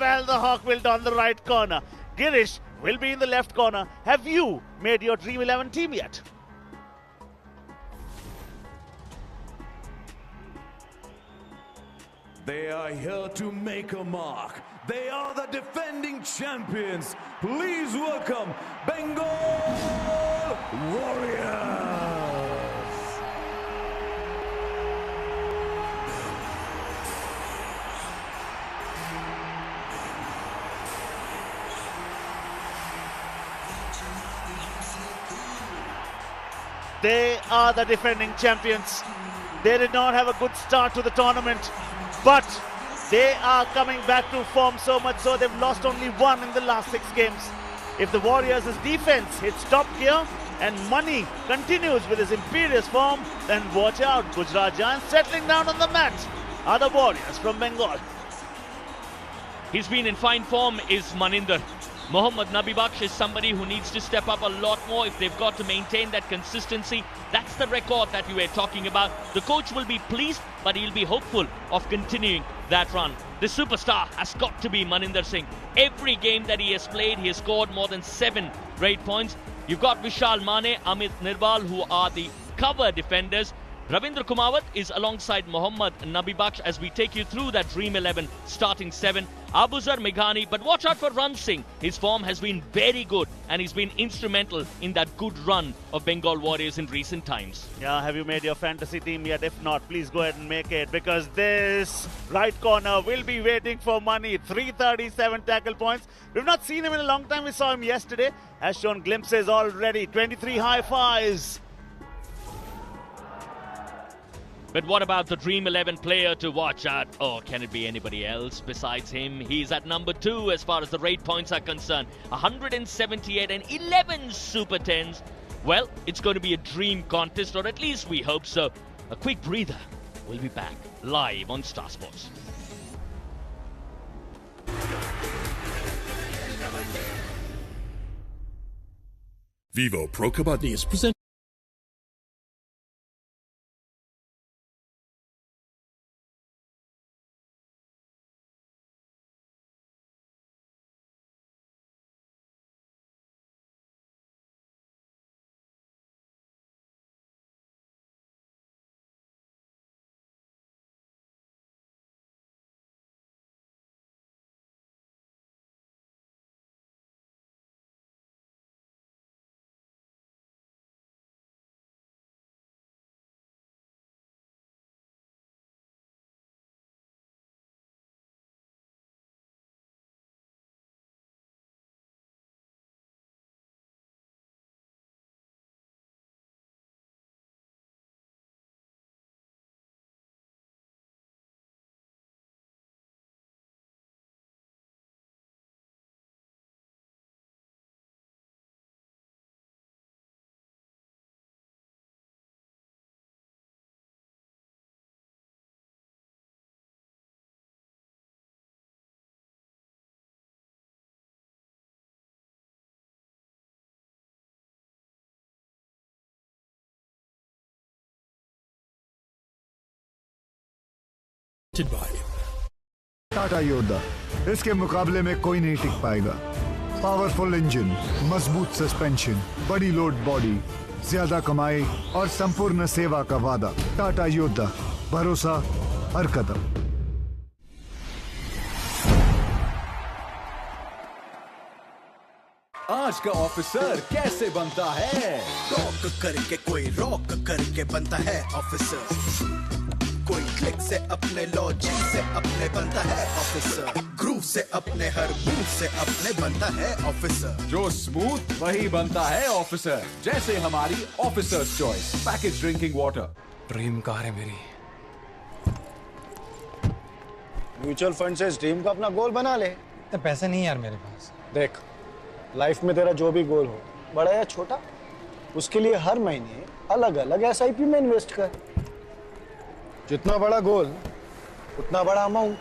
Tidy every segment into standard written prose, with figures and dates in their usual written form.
well, the Hawk will don the right corner. Girish will be in the left corner. Have you made your Dream 11 team yet? They are here to make a mark. They are the defending champions. Please welcome Bengal Warriors. They are the defending champions. They did not have a good start to the tournament, but they are coming back to form, so much so they've lost only one in the last 6 games. If the Warriors' defense hits top gear and Money continues with his imperious form, then watch out. Gujarat Giants settling down on the mat are the Warriors from Bengal. He's been in fine form, is Maninder. Mohammad Nabi Baksh is somebody who needs to step up a lot more if they've got to maintain that consistency. That's the record that you were talking about. The coach will be pleased, but he'll be hopeful of continuing that run. The superstar has got to be Maninder Singh. Every game that he has played, he has scored more than 7 great points. You've got Vishal Mane, Amit Nirbal, who are the cover defenders. Ravindra Kumawat is alongside Mohammad Nabi Baksh as we take you through that Dream 11 starting 7. Abuzar Meghani, but watch out for Ram Singh. His form has been very good and he's been instrumental in that good run of Bengal Warriors in recent times. Yeah, have you made your fantasy team yet? If not, please go ahead and make it, because this right corner will be waiting for money. 337 tackle points. We've not seen him in a long time. We saw him yesterday. Has shown glimpses already. 23 high fives. But what about the Dream 11 player to watch out? Or can it be anybody else besides him? He's at number 2 as far as the rate points are concerned. 178 and 11 Super 10s. Well, it's going to be a dream contest, or at least we hope so. A quick breather. We'll be back live on Star Sports. Vivo Pro Kabaddi is presented. Tata योद्धा, इसके मुकाबले में कोई नहीं टिक पाएगा। Powerful engine, मजबूत suspension, बड़ी load body, ज्यादा कमाई और संपूर्ण सेवा का वादा। टाटा योद्धा, भरोसा हर कदम। आज का ऑफिसर कैसे बनता है? रॉक करके कोई रॉक करके बनता है ऑफिसर। कोई क्लिक से अपने लॉजिक से अपने बनता है ऑफिसर। ग्रूव से अपने हर मूव से अपने बनता है ऑफिसर। जो स्मूथ वही बनता है ऑफिसर। जैसे हमारी officers choice package drinking water. Dream car है मेरी। म्यूचुअल फंड से इस ड्रीम का अपना गोल बना ले। तो पैसे नहीं यार मेरे पास। देख, लाइफ में तेरा जो भी गोल हो, बड़ा या छोटा, उसके लिए हर महीने अलग अलग एसआईपी में इन्वेस्ट कर। जितना बड़ा गोल, उतना बड़ा अमाउंट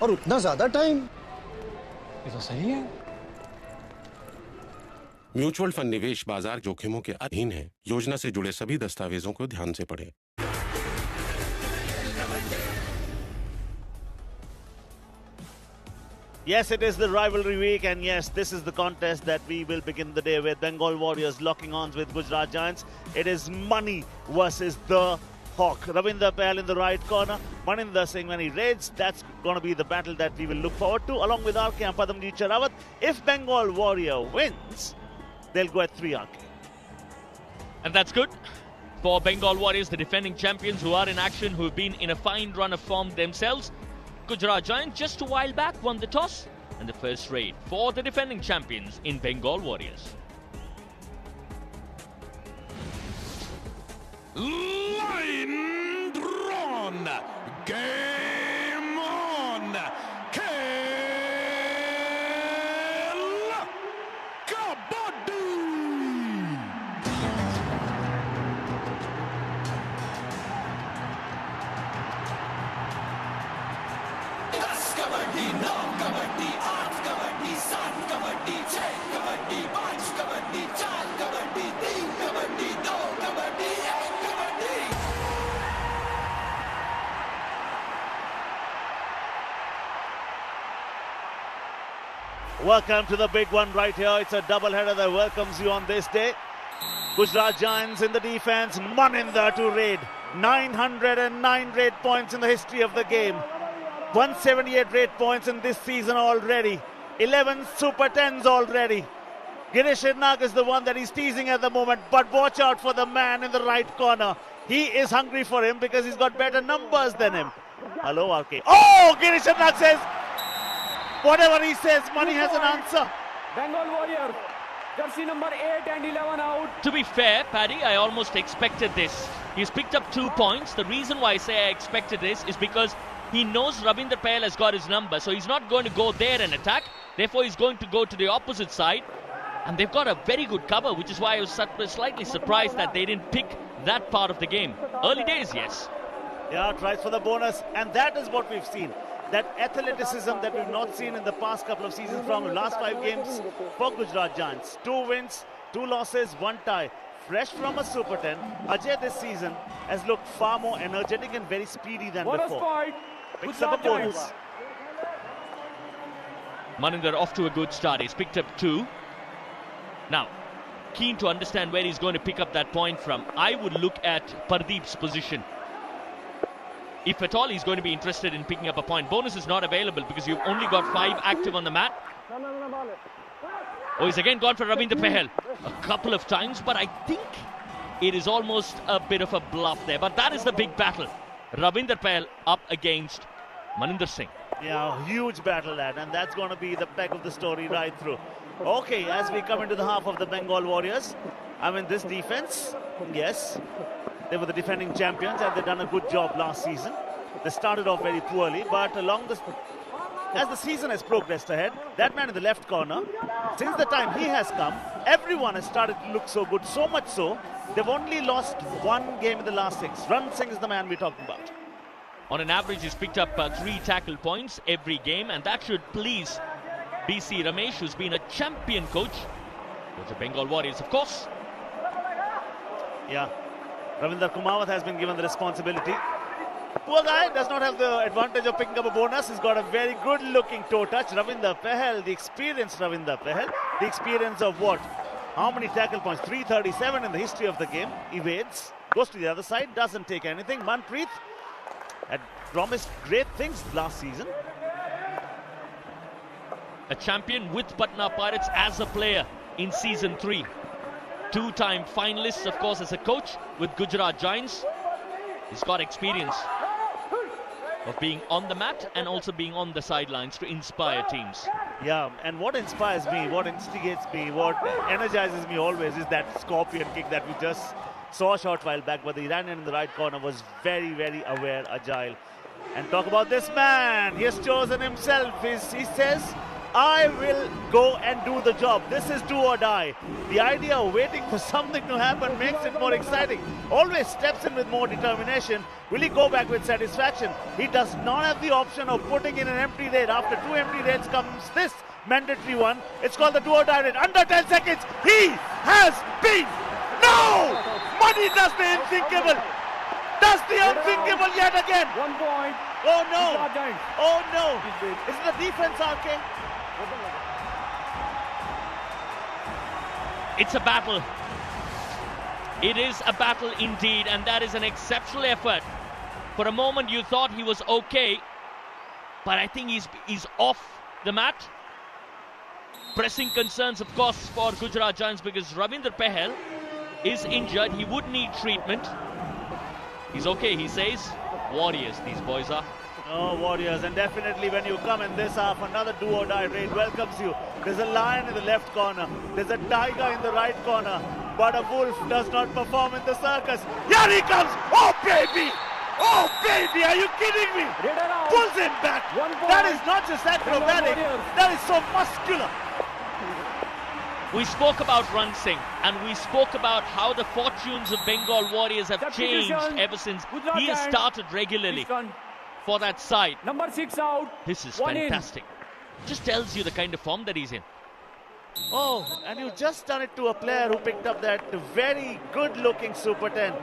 और उतना ज्यादा टाइम। ये तो सही है। म्यूचुअल फंड निवेश बाजार जोखिमों के अधीन है। योजना से जुड़े सभी दस्तावेजों को ध्यान से पढ़ें। Yes, it is the rivalry week, and yes, this is the contest that we will begin the day with. Bengal Warriors locking arms with Gujarat Giants. It is Money versus the Hawk. Ravinder Pahel in the right corner, Maninder Singh when he raids. That's going to be the battle that we will look forward to, along with RK and Padamji Charawat. If Bengal Warrior wins, they'll go at 3 RK. And that's good for Bengal Warriors, the defending champions who are in action, who have been in a fine run of form themselves. Gujarat Giants just a while back won the toss and the first raid for the defending champions in Bengal Warriors. Line drawn. Game on. Kabaddi. Kabaddi 9 kabaddi 8 kabaddi 7 kabaddi 6 kabaddi 5 kabaddi 4 kabaddi 3 kabaddi 2 kabaddi 1 kabaddi. Welcome to the big one right here. It's a double-header that welcomes you on this day. Gujarat Giants in the defense, Maninder to raid. 909 raid points in the history of the game. 178 raid points in this season already. 11 Super 10s already. Girish Irnak is the one that he's teasing at the moment, but watch out for the man in the right corner. He is hungry for him because he's got better numbers than him. Hello, RK. Oh, Girish Irnak says, whatever he says, Money has an answer. Bengal Warriors, jersey number 8 and 11 out. To be fair, Paddy, I almost expected this. He's picked up 2 points. The reason why I say I expected this is because he knows Ravinder Pahel has got his number, so he's not going to go there and attack. Therefore, he's going to go to the opposite side. And they've got a very good cover, which is why I was slightly surprised that they didn't pick that part of the game. Early days, yes. Yeah, tries for the bonus. And that is what we've seen. That athleticism that we've not seen in the past couple of seasons from the last 5 games for Gujarat Giants. 2 wins, 2 losses, 1 tie. Fresh from a Super 10, Ajay this season has looked far more energetic and very speedy than before. Picks up a bonus. Maninder off to a good start. He's picked up 2. Now, keen to understand where he's going to pick up that point from. I would look at Pardeep's position. If at all he's going to be interested in picking up a point. Bonus is not available because you've only got 5 active on the mat. Oh, he's again gone for Ravinder Pahel a couple of times, but I think it is almost a bit of a bluff there. But that is the big battle. Ravinder Pahel up against Maninder Singh. Yeah, huge battle that, and that's going to be the peg of the story right through. Okay, as we come into the half of the Bengal Warriors, I mean, this defense, yes, they were the defending champions and they've done a good job last season. They started off very poorly, but as the season has progressed ahead, that man in the left corner, since the time he has come, everyone has started to look so good, so much so, they've only lost 1 game in the last 6. Ran Singh is the man we're talking about. On an average, he's picked up 3 tackle points every game, and that should please BC Ramesh, who's been a champion coach with the Bengal Warriors, of course. Yeah, Ravinder Kumawat has been given the responsibility. Poor guy does not have the advantage of picking up a bonus. He's got a very good looking toe touch. Ravinder Pahel, the experienced Ravinder Pahel, the experience of what? How many tackle points? 337 in the history of the game. Evades, goes to the other side, doesn't take anything. Manpreet had promised great things last season. A champion with Patna Pirates as a player in season 3. 2-time finalists, of course, as a coach with Gujarat Giants. He's got experience of being on the mat and also being on the sidelines to inspire teams. Yeah, and what inspires me, what instigates me, what energizes me always is that scorpion kick that we just saw a short while back, but the Iranian in the right corner was very, very aware, agile. And talk about this man, he has chosen himself. He says, I will go and do the job. This is do or die. The idea of waiting for something to happen makes it more exciting. Always steps in with more determination. Will he go back with satisfaction? He does not have the option of putting in an empty raid. After 2 empty raids comes this mandatory one. It's called the do or die raid. Under 10 seconds, he has been. No! Money does the unthinkable. Does the unthinkable yet again. 1 point. Oh no! Gujarat Giants. Oh no! Is it the defense, RK? It's a battle. It is a battle indeed, and that is an exceptional effort. For a moment you thought he was okay, but I think he's off the mat. Pressing concerns, of course, for Gujarat Giants because Ravinder Pahel is injured. He would need treatment. He's okay, he says. Warriors, these boys are. Oh, Warriors, and definitely when you come in this half, another do-or-die raid welcomes you. There's a lion in the left corner. There's a tiger in the right corner. But a wolf does not perform in the circus. Here he comes! Oh, baby! Oh, baby, are you kidding me? Pulls him back. That is not just acrobatic. That is so muscular. We spoke about Run Singh and we spoke about how the fortunes of Bengal Warriors have changed ever since he has started regularly for that side. Number 6 out. This is fantastic. Just tells you the kind of form that he's in. Oh, and you just done it to a player who picked up that very good-looking Super 10.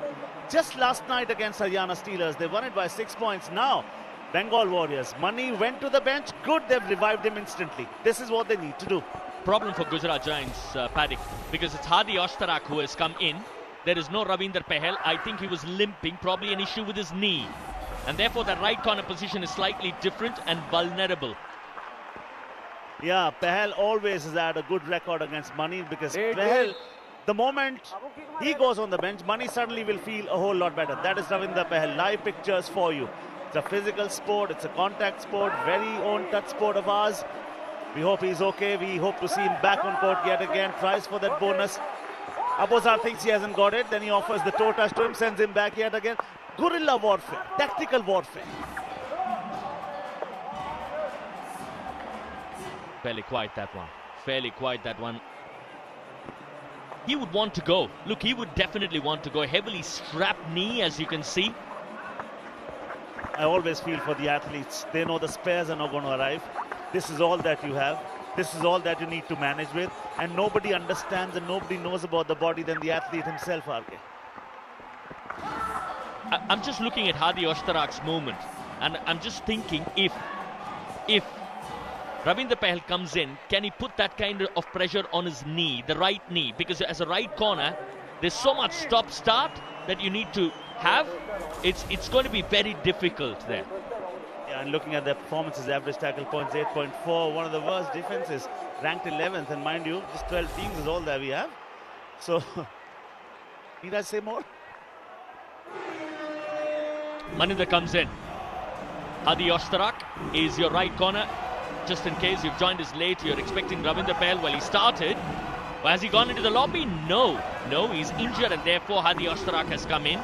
Just last night against Haryana Steelers, they won it by 6 points. Now, Bengal Warriors, Mani went to the bench. Good, they've revived him instantly. This is what they need to do. Problem for Gujarat Giants, Paddy, because it's Hadi Ashtarak who has come in. There is no Ravinder Pahel. I think he was limping, probably an issue with his knee. And therefore, the right corner position is slightly different and vulnerable. Yeah, Pahel always has had a good record against Mani because Pahel, the moment he goes on the bench, Mani suddenly will feel a whole lot better. That is Ravinder Pahel. Live pictures for you. It's a physical sport. It's a contact sport. Very own touch sport of ours. We hope he's okay. We hope to see him back on court yet again. Tries for that bonus. Abozar thinks he hasn't got it. Then he offers the toe touch to him, sends him back yet again. Guerrilla warfare. Tactical warfare. Fairly quiet that one. Fairly quiet that one. He would want to go. Look, he would definitely want to go. Heavily strapped knee, as you can see. I always feel for the athletes. They know the spares are not going to arrive. This is all that you have. This is all that you need to manage with. And nobody understands and nobody knows about the body than the athlete himself, RK. I'm just looking at Hadi Ashtarak's movement. And I'm just thinking if Ravinder Pahel comes in, can he put that kind of pressure on his knee, the right knee? Because as a right corner, there's so much stop-start that you need to have. It's going to be very difficult there. Yeah, and looking at their performances, average tackle points 8.4, one of the worst defenses, ranked 11th, and mind you, just 12 teams is all that we have. So, need I say more? Maninder comes in. Hadi Ashtarak is your right corner. Just in case you've joined us late, you're expecting Ravinder Pahel. Well, he started. But has he gone into the lobby? No. No, he's injured and therefore Hadi Ashtarak has come in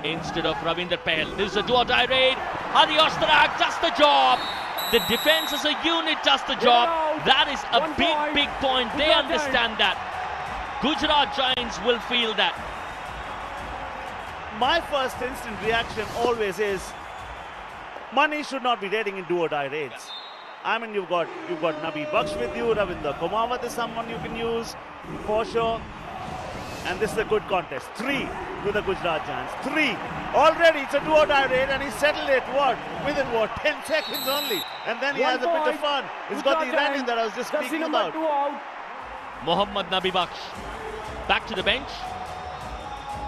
instead of Ravinder Pahel. This is a do-or-die raid. Hadi Ashtarak does the job. The defense as a unit does the job. That is a big point. They understand that. Gujarat Giants will feel that. My first instant reaction always is, Mani should not be raiding in do-or-die raids. I mean, you've got Nabi Baksh with you, Ravinder Komawat is someone you can use for sure. And this is a good contest. 3 to the Gujarat Giants. 3. Already it's a do-or-die raid and he settled it, within 10 seconds only. And then he has a bit of fun. He's got the Iranian that I was just speaking about. Mohammad Nabi Baksh back to the bench.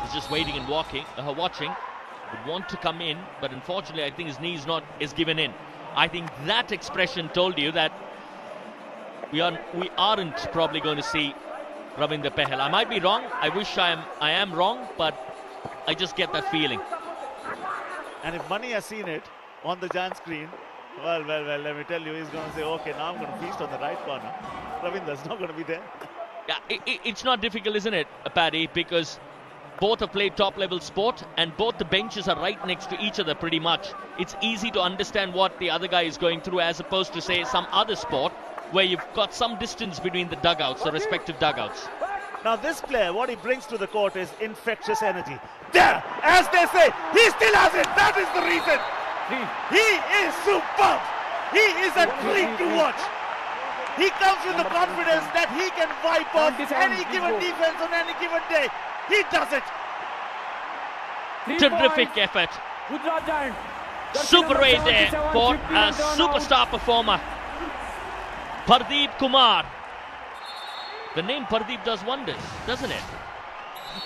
He's just waiting and watching. Would want to come in, but unfortunately I think his knee is given in. I think that expression told you that we aren't probably going to see Ravinder Pahel. I might be wrong. I wish I am wrong, but I just get that feeling. And if Mani has seen it on the Giant screen, well, let me tell you, he's going to say, okay, now I'm going to feast on the right corner. Ravinder's not going to be there. Yeah, it's not difficult, isn't it, Paddy? Because both have played top-level sport and both the benches are right next to each other pretty much. It's easy to understand what the other guy is going through as opposed to, say, some other sport where you've got some distance between the dugouts, the respective dugouts. Now this player, what he brings to the court is infectious energy. There, as they say, he still has it. That is the reason. He is superb. He is a treat to watch. He comes with the confidence that he can wipe off any given defense on any given day. He does it. Terrific effort. Gujarat Giants. Super raid there for a superstar performer, Pardeep Kumar. The name Pardeep does wonders, doesn't it?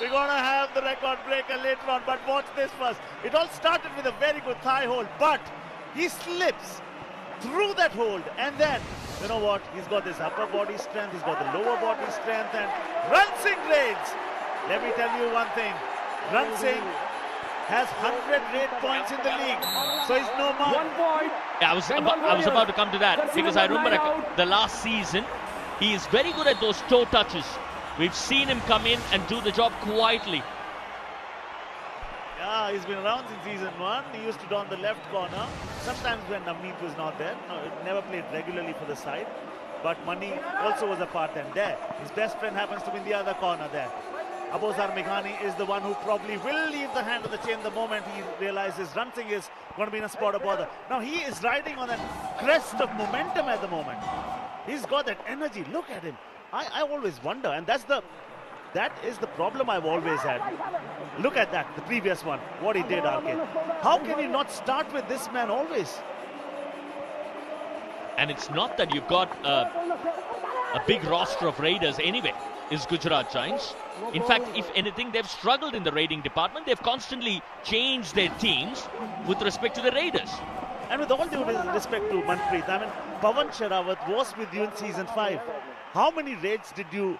We're going to have the record breaker later on, but watch this first. It all started with a very good thigh hold, but he slips through that hold, and then, you know what, he's got this upper body strength, he's got the lower body strength, and Rann Singh raids. Let me tell you one thing, Rann Singh has 100 raid points in the league, so he's no more. 1 point. Yeah, I was about to come to that, because I remember the last season, he is very good at those toe touches. We've seen him come in and do the job quietly. Yeah, he's been around since season 1. He used to don the left corner. Sometimes when Navneet was not there. No, never played regularly for the side. But Mani also was a part then there. His best friend happens to be in the other corner there. Abozar Meghani is the one who probably will leave the hand of the chain the moment he realizes Rann Singh is going to be in a spot of bother. Now he is riding on that crest of momentum at the moment. He's got that energy. Look at him. I always wonder, and that is the problem I've always had. Look at that, the previous one, what he did, RK. How can you not start with this man always? And it's not that you've got a big roster of raiders anyway, is Gujarat Giants. In fact, if anything, they've struggled in the raiding department. They've constantly changed their teams with respect to the raiders. And with all due respect to Manpreet, I mean, Pawan Sherawat was with you in season 5. How many raids did you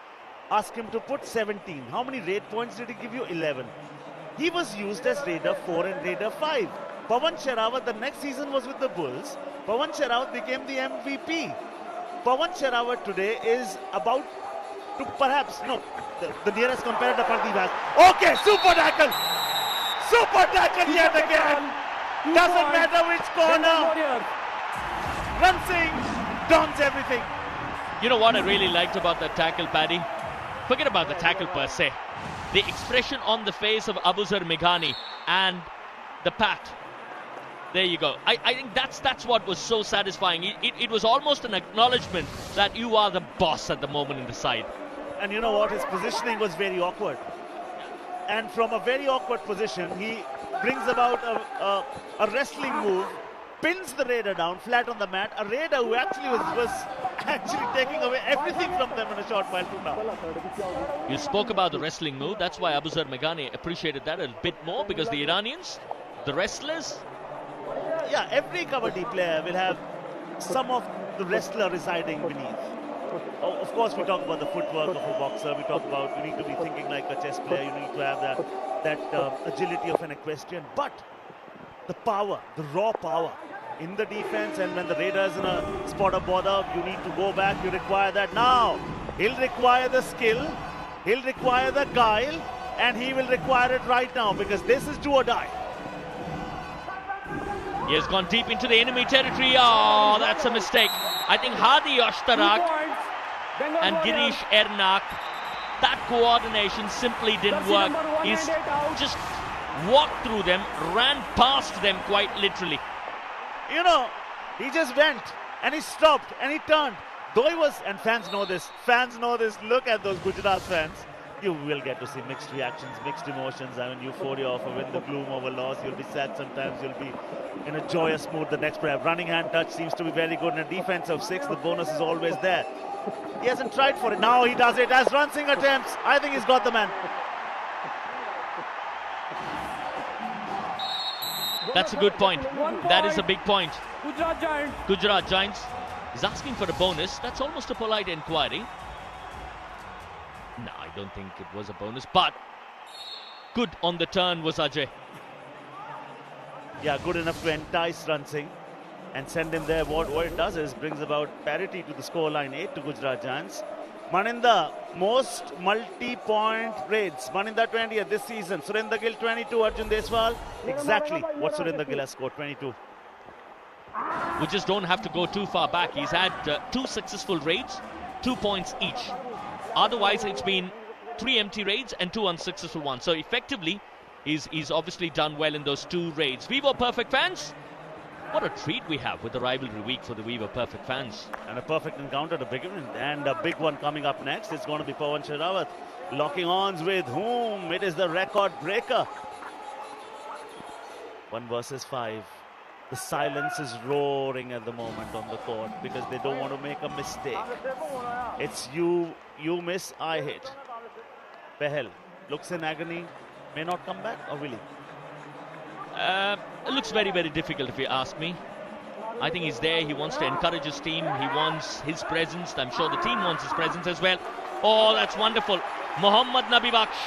ask him to put? 17. How many raid points did he give you? 11. He was used as Raider 4 and Raider 5. Pawan Sherawat the next season was with the Bulls. Pawan Sherawat became the MVP. Pawan Sherawat today is about to perhaps, no, the nearest competitor Pardeep has. Okay, super tackle! Super tackle yet again! Doesn't matter which corner. Rann Singh dons everything. You know what I really liked about that tackle, Paddy? Forget about the tackle per se. The expression on the face of Abuzar Meghani and the pat. There you go. I think that's what was so satisfying. It was almost an acknowledgement that you are the boss at the moment in the side. And you know what? His positioning was very awkward. And from a very awkward position, he brings about a wrestling move, pins the raider down flat on the mat. A raider who actually was actually taking away everything from them in a short while from now. You spoke about the wrestling move. That's why Abuzar Meghani appreciated that a bit more, because the Iranians, the wrestlers. Yeah, every Kabaddi player will have some of the wrestler residing beneath. Oh, of course, we talk about the footwork of a boxer. We talk about you need to be thinking like a chess player. You need to have that agility of an equestrian. But the power, the raw power in the defense, and when the raider is in a spot of bother, you need to go back. You require that now. He'll require the skill. He'll require the guile, and he will require it right now, because this is do or die. He has gone deep into the enemy territory. Oh, that's a mistake. I think Hadi Ashtarak and Girish Ernak, that coordination simply didn't work. He's just walked through them, ran past them quite literally. You know, he just went and he stopped and he turned. Though he was, and fans know this, look at those Gujarat fans. You will get to see mixed reactions, mixed emotions. I mean, euphoria of a win, the gloom of a loss. You'll be sad sometimes, you'll be in a joyous mood the next play. Running hand touch seems to be very good. In a defense of 6, the bonus is always there. He hasn't tried for it. Now he does it as Rann Singh attempts. I think he's got the man. That's a good point. That is a big point. Gujarat Giants. Gujarat Giants is asking for a bonus. That's almost a polite inquiry. No, I don't think it was a bonus, but good on the turn was Ajay. Yeah, good enough to entice Rann Singh and send him there. What it does is brings about parity to the scoreline, 8 to Gujarat Giants. Maninda, most multi-point raids. Maninda 20th this season. Surinder Gill 22, Arjun Deswal. Exactly what Surinder Gill has scored, 22. We just don't have to go too far back. He's had 2 successful raids, 2 points each. Otherwise, it's been 3 empty raids and 2 unsuccessful ones. So effectively, he's obviously done well in those 2 raids. Vivo Perfect fans, what a treat we have with the rivalry week for the Vivo Perfect fans. And a perfect encounter to begin with. And a big one coming up next. It's going to be Pawan Sherawat locking arms with whom? It is the record breaker. 1 versus 5. The silence is roaring at the moment on the court because they don't want to make a mistake. It's you miss, I hit. Pahel looks in agony, may not come back, or will he? It looks very, very difficult if you ask me. I think he's there, he wants to encourage his team, he wants his presence. I'm sure the team wants his presence as well. Oh, that's wonderful. Mohammad Nabi Baksh.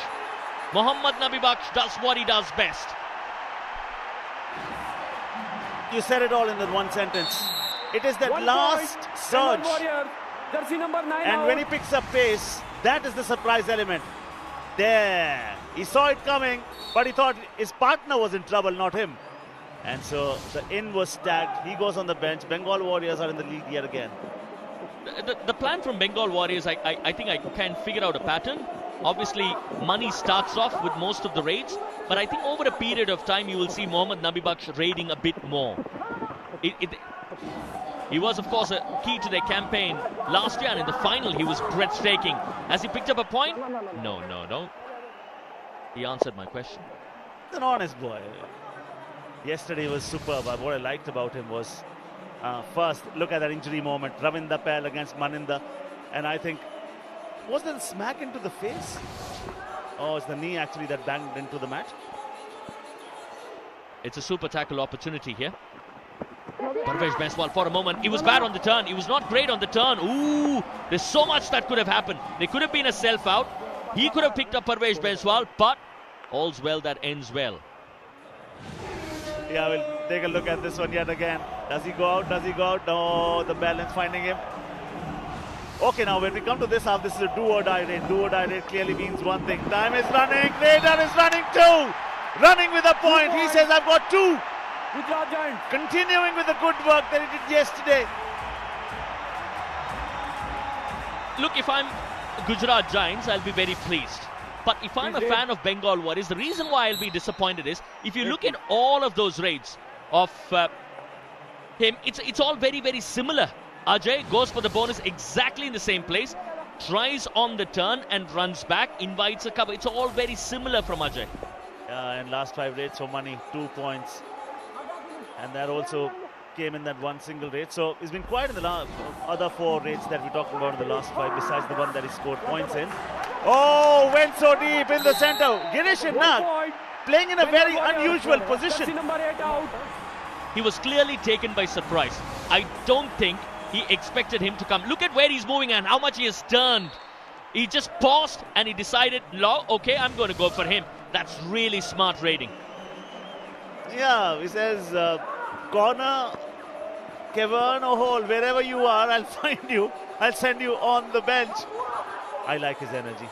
Mohammad Nabi Baksh does what he does best. You said it all in that one sentence. It is that last surge. And when he picks up pace, that is the surprise element. There. He saw it coming, but he thought his partner was in trouble, not him. And so the in was stacked. He goes on the bench. Bengal Warriors are in the lead yet again. The plan from Bengal Warriors, I think I can figure out a pattern. Obviously, money starts off with most of the raids, but I think over a period of time you will see Mohammad Nabi Baksh raiding a bit more. He was, of course, a key to their campaign last year, and in the final he was breathtaking. Has he picked up a point? No. He answered my question. He's an honest boy. Yesterday was superb. What I liked about him was, first, look at that injury moment. Ravinder Pahel against Maninder. And I think, was there a smack into the face? Oh, it's the knee actually that banged into the mat. It's a super tackle opportunity here. Parvesh Banswal for a moment. He was bad on the turn. He was not great on the turn. Ooh, there's so much that could have happened. There could have been a self-out. He could have picked up Parvesh Banswal, but all's well that ends well. Yeah, we'll take a look at this one yet again. Does he go out? Does he go out? No, the balance finding him. Okay, now when we come to this half, this is a do-or-die raid. Do-or-die raid clearly means one thing. Time is running. Raider is running two. Running with a point. He says, I've got two. Continuing with the good work that he did yesterday. Look, if I'm Gujarat Giants, I'll be very pleased. But if I'm a fan of Bengal Warriors, the reason why I'll be disappointed is, if you look at all of those raids of him, it's all very, very similar. Ajay goes for the bonus exactly in the same place, tries on the turn and runs back, invites a cover. It's all very similar from Ajay. Yeah, and last 5 raids for money, 2 points. And that also came in that one single raid. So he's been quiet in the other 4 raids that we talked about in the last 5, besides the one that he scored points in. Oh, went so deep in the center. Girish and Nag playing in a very unusual position. He was clearly taken by surprise. I don't think he expected him to come. Look at where he's moving and how much he has turned. He just paused and he decided, okay, I'm going to go for him. That's really smart raiding. Yeah, he says, corner, cavern or hole, wherever you are, I'll find you. I'll send you on the bench. I like his energy.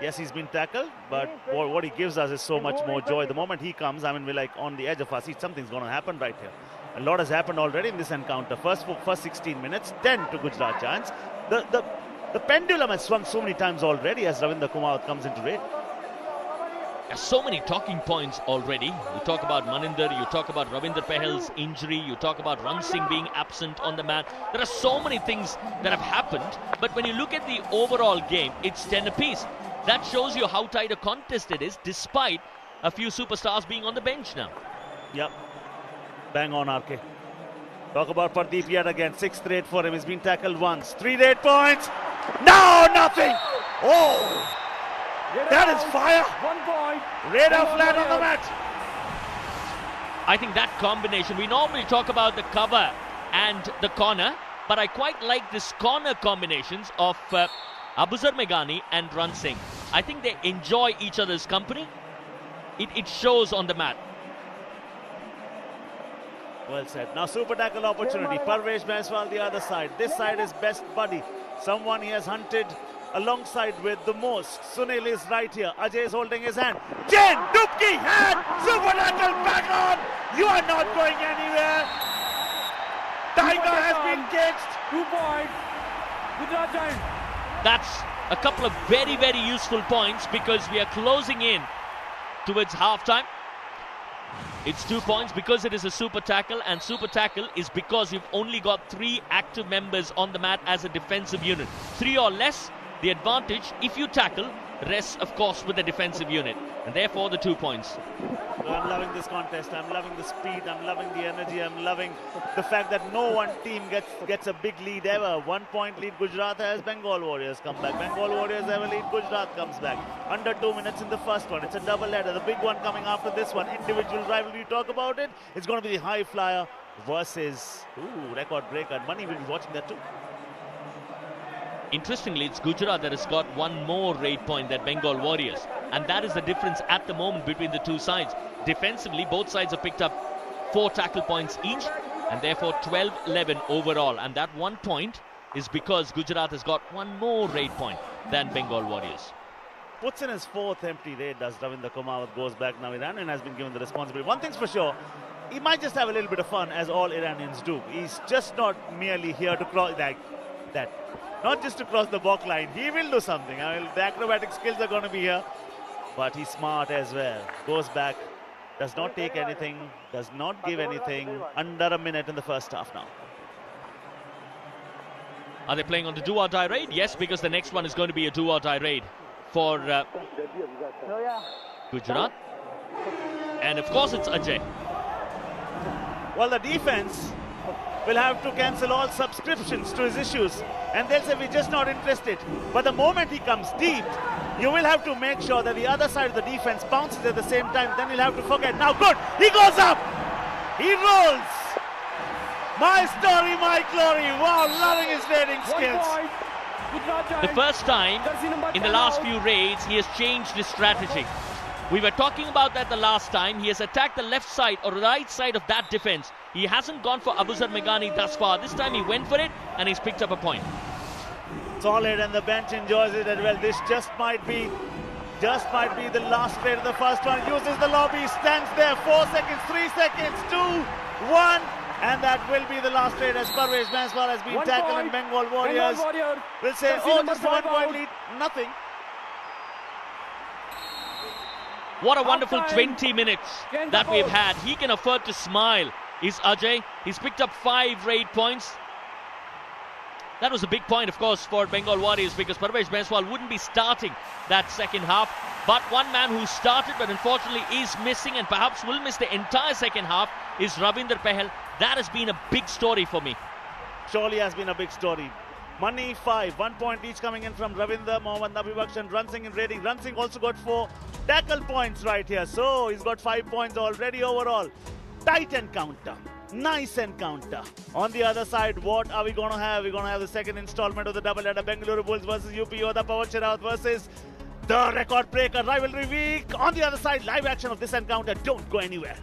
Yes, he's been tackled, but what he gives us is so much more joy. The moment he comes, I mean, we're like on the edge of our seat. Something's going to happen right here. A lot has happened already in this encounter. First 16 minutes, 10 to Gujarat Giants. The pendulum has swung so many times already as Ravinder Kumar comes into raid. There's so many talking points already. You talk about Maninder, you talk about Ravinder Pahel's injury, you talk about Ranjit Singh being absent on the mat. There are so many things that have happened, but when you look at the overall game, it's 10 apiece. That shows you how tight a contest it is, despite a few superstars being on the bench now. Yep. Bang on, RK. Talk about Pardeep yet again. 6th raid for him. He's been tackled once. 3 raid points. No, nothing. Oh, that is fire. 1 point. Raider flat on the mat. I think that combination, we normally talk about the cover and the corner, but I quite like this corner combinations of Abuzar Meghani and Ranjit Singh. I think they enjoy each other's company. It shows on the mat. Well said. Now super tackle opportunity. Parvesh Banswal the other side. This side is best buddy. Someone he has hunted alongside with the most. Sunil is right here. Ajay is holding his hand. Jen, Dubki, hand, super tackle back on. You are not going anywhere. Tiger has been caged. 2 points. Gujarat Giants. That's a couple of very, very useful points because we are closing in towards halftime. It's 2 points because it is a super tackle, and super tackle is because you've only got 3 active members on the mat as a defensive unit. 3 or less, the advantage if you tackle rests, of course, with the defensive unit, and therefore the 2 points. I'm loving this contest. I'm loving the speed. I'm loving the energy. I'm loving the fact that no one team gets a big lead ever. 1 point lead Gujarat has. Bengal Warriors come back. Bengal Warriors have a lead. Gujarat comes back. Under 2 minutes in the first one. It's a double header. The big one coming after this one. Individual rivalry. Talk about it. It's going to be the high flyer versus record breaker. Money will be watching that too. Interestingly, it's Gujarat that has got one more raid point than Bengal Warriors. And that is the difference at the moment between the two sides. Defensively, both sides have picked up 4 tackle points each, and therefore 12-11 overall. And that 1 point is because Gujarat has got one more raid point than Bengal Warriors. Puts in his 4th empty raid, does Ravinder Kumawat, goes back now. Iranian has been given the responsibility. One thing's for sure, he might just have a little bit of fun, as all Iranians do. He's just not merely here to cross like that. Not just to cross the balk line. He will do something. I mean, the acrobatic skills are going to be here. But he's smart as well. Goes back, does not take anything, does not give anything. Under a minute in the first half now. Are they playing on the do-or-die raid? Yes, because the next one is going to be a do-or-die raid for Gujarat. And of course it's Ajay. Well, the defense will have to cancel all subscriptions to his issues. And they'll say, we're just not interested. But the moment he comes deep, you will have to make sure that the other side of the defense bounces at the same time. Then you'll have to forget. Now, good. He goes up. He rolls. My story, my glory. Wow, loving his raiding skills. The first time in the last few raids, he has changed his strategy. We were talking about that the last time. He has attacked the left side or right side of that defense. He hasn't gone for Abuzar Meghani thus far. This time he went for it and he's picked up a point. Solid, and the bench enjoys it as well. This just might be the last raid of the first one. Uses the lobby, stands there. 4 seconds, 3 seconds, 2, 1. And that will be the last raid as Parvez Banswal has been tackled, and Bengal Warriors will say, oh, just a 1 point lead, nothing. What a wonderful 20 minutes that we've had. He can afford to smile, is Ajay. He's picked up 5 raid points. That was a big point, of course, for Bengal Warriors, because Parvez Banswal wouldn't be starting that second half. But one man who started but unfortunately is missing and perhaps will miss the entire second half is Ravinder Pahel. That has been a big story for me. Surely has been a big story. Money 5, 1 point each coming in from Ravinder, Mohammad Nabi Baksh and Run Singh in raiding. Run Singh also got 4 tackle points right here. So he's got 5 points already overall. Tight encounter. Nice encounter. On the other side, what are we going to have? We're going to have the second installment of the double header. Bengaluru Bulls versus UP Yoda Pawar Sherawat versus the record breaker rivalry week. On the other side, live action of this encounter. Don't go anywhere.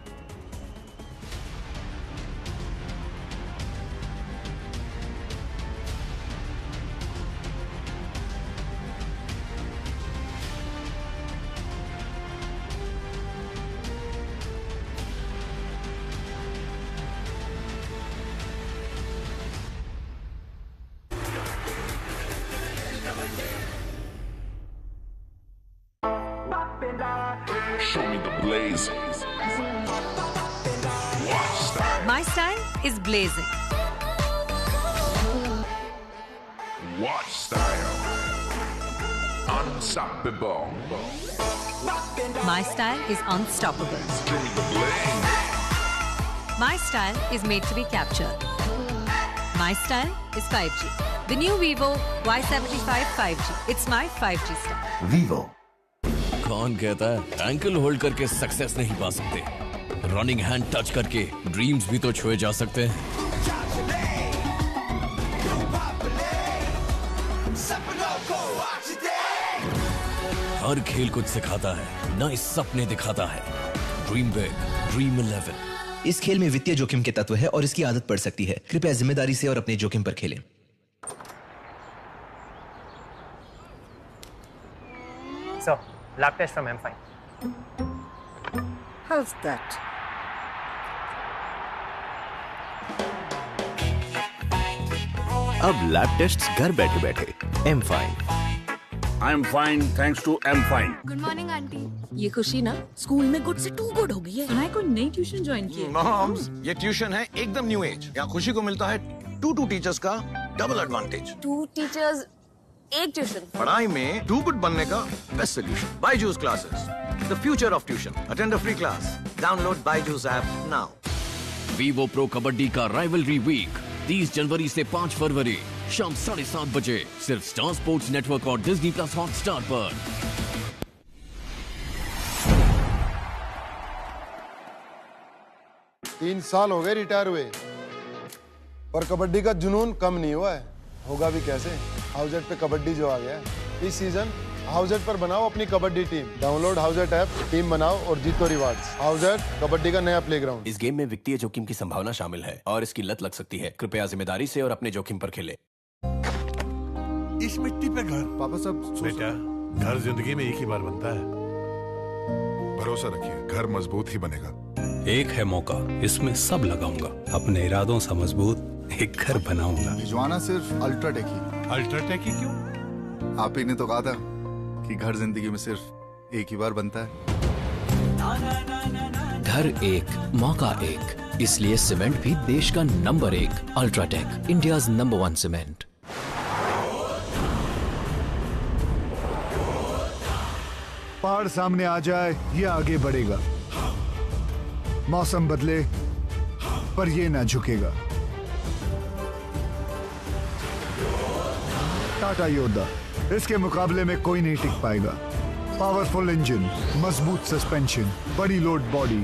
Show me the blaze. My style is blazing. Watch style. Unstoppable. My style is unstoppable. My style is made to be captured. My style is 5G. The new Vivo Y75 5G. It's my 5G style. Vivo. कौन कहता है ankle hold करके success नहीं पा सकते? Running hand touch करके dreams भी तो छुए जा सकते हैं। हर खेल कुछ सिखाता है, नए सपने दिखाता है। Dream big, dream 11। इस खेल में वित्तीय जोखिम के तत्व है और इसकी आदत पड़ सकती है। कृपया जिम्मेदारी से और अपने जोखिम पर खेलें। So, lab test from M5. How's that? अब लैब टेस्ट्स घर बैठे बैठे M5. I'm fine thanks to M5. Good morning aunty. ये खुशी ना स्कूल में गुड से टू गुड हो गई है। सुना है कोई नई ट्यूशन ज्वाइन की है। मॉम्स, ये ट्यूशन है एकदम न्यू एज। यहाँ खुशी को मिलता है 2 टीचर्स का डबल एडवांटेज। 2 टीचर्स एक ट्यूशन। पढ़ाई में 2 गुड बनने का best solution. Byju's classes, the future of tuition. Attend a free class. Download Byju's app now. Vivo pro kabaddi का राइवलरी वीक 30 जनवरी से 5 फरवरी शाम 7:30 बजे सिर्फ स्टार स्पोर्ट्स नेटवर्क और डिज्नी प्लस हॉटस्टार पर। तीन साल हो गए रिटायर हुए, पर कबड्डी का जुनून कम नहीं हुआ है। होगा भी कैसे, हाउजेट पे कबड्डी जो आ गया है। इस सीजन हाउजेट पर बनाओ अपनी kabaddi team. Download Howzat app, team बनाओ और जीतो रिवार्ड्स। हाउजेट, कबड्डी का नया प्लेग्राउंड। इस गेम में वित्तीय जोखिम की संभावना शामिल है और इसकी लत लग सकती है। कृपया जिम्मेदारी से और अपने जोखिम पर खेलें। इस मिट्टी पे घर। पापा सब बेटा, घर जिंदगी में एक ही बार बनता है। भरोसा रखिए, घर मजबूत ही बनेगा। एक है मौका, इसमें सब लगाऊंगा। अपने इरादों से मजबूत एक घर बनाऊंगा। भिजवाना सिर्फ अल्ट्राटेक ही। अल्ट्राटेक ही क्यों? आप ही ने तो कहा था कि घर जिंदगी में सिर्फ एक ही बार बनता है। घर एक, मौका एक, इसलिए सीमेंट भी देश का number 1। UltraTech, India's number 1 cement. पहाड़ सामने आ जाए या आगे बढ़ेगा, मौसम बदले पर ये ना झुकेगा। टाटा योद्धा, इसके मुकाबले में कोई नहीं टिक पाएगा। पावरफुल इंजन, मजबूत सस्पेंशन, बड़ी लोड बॉडी,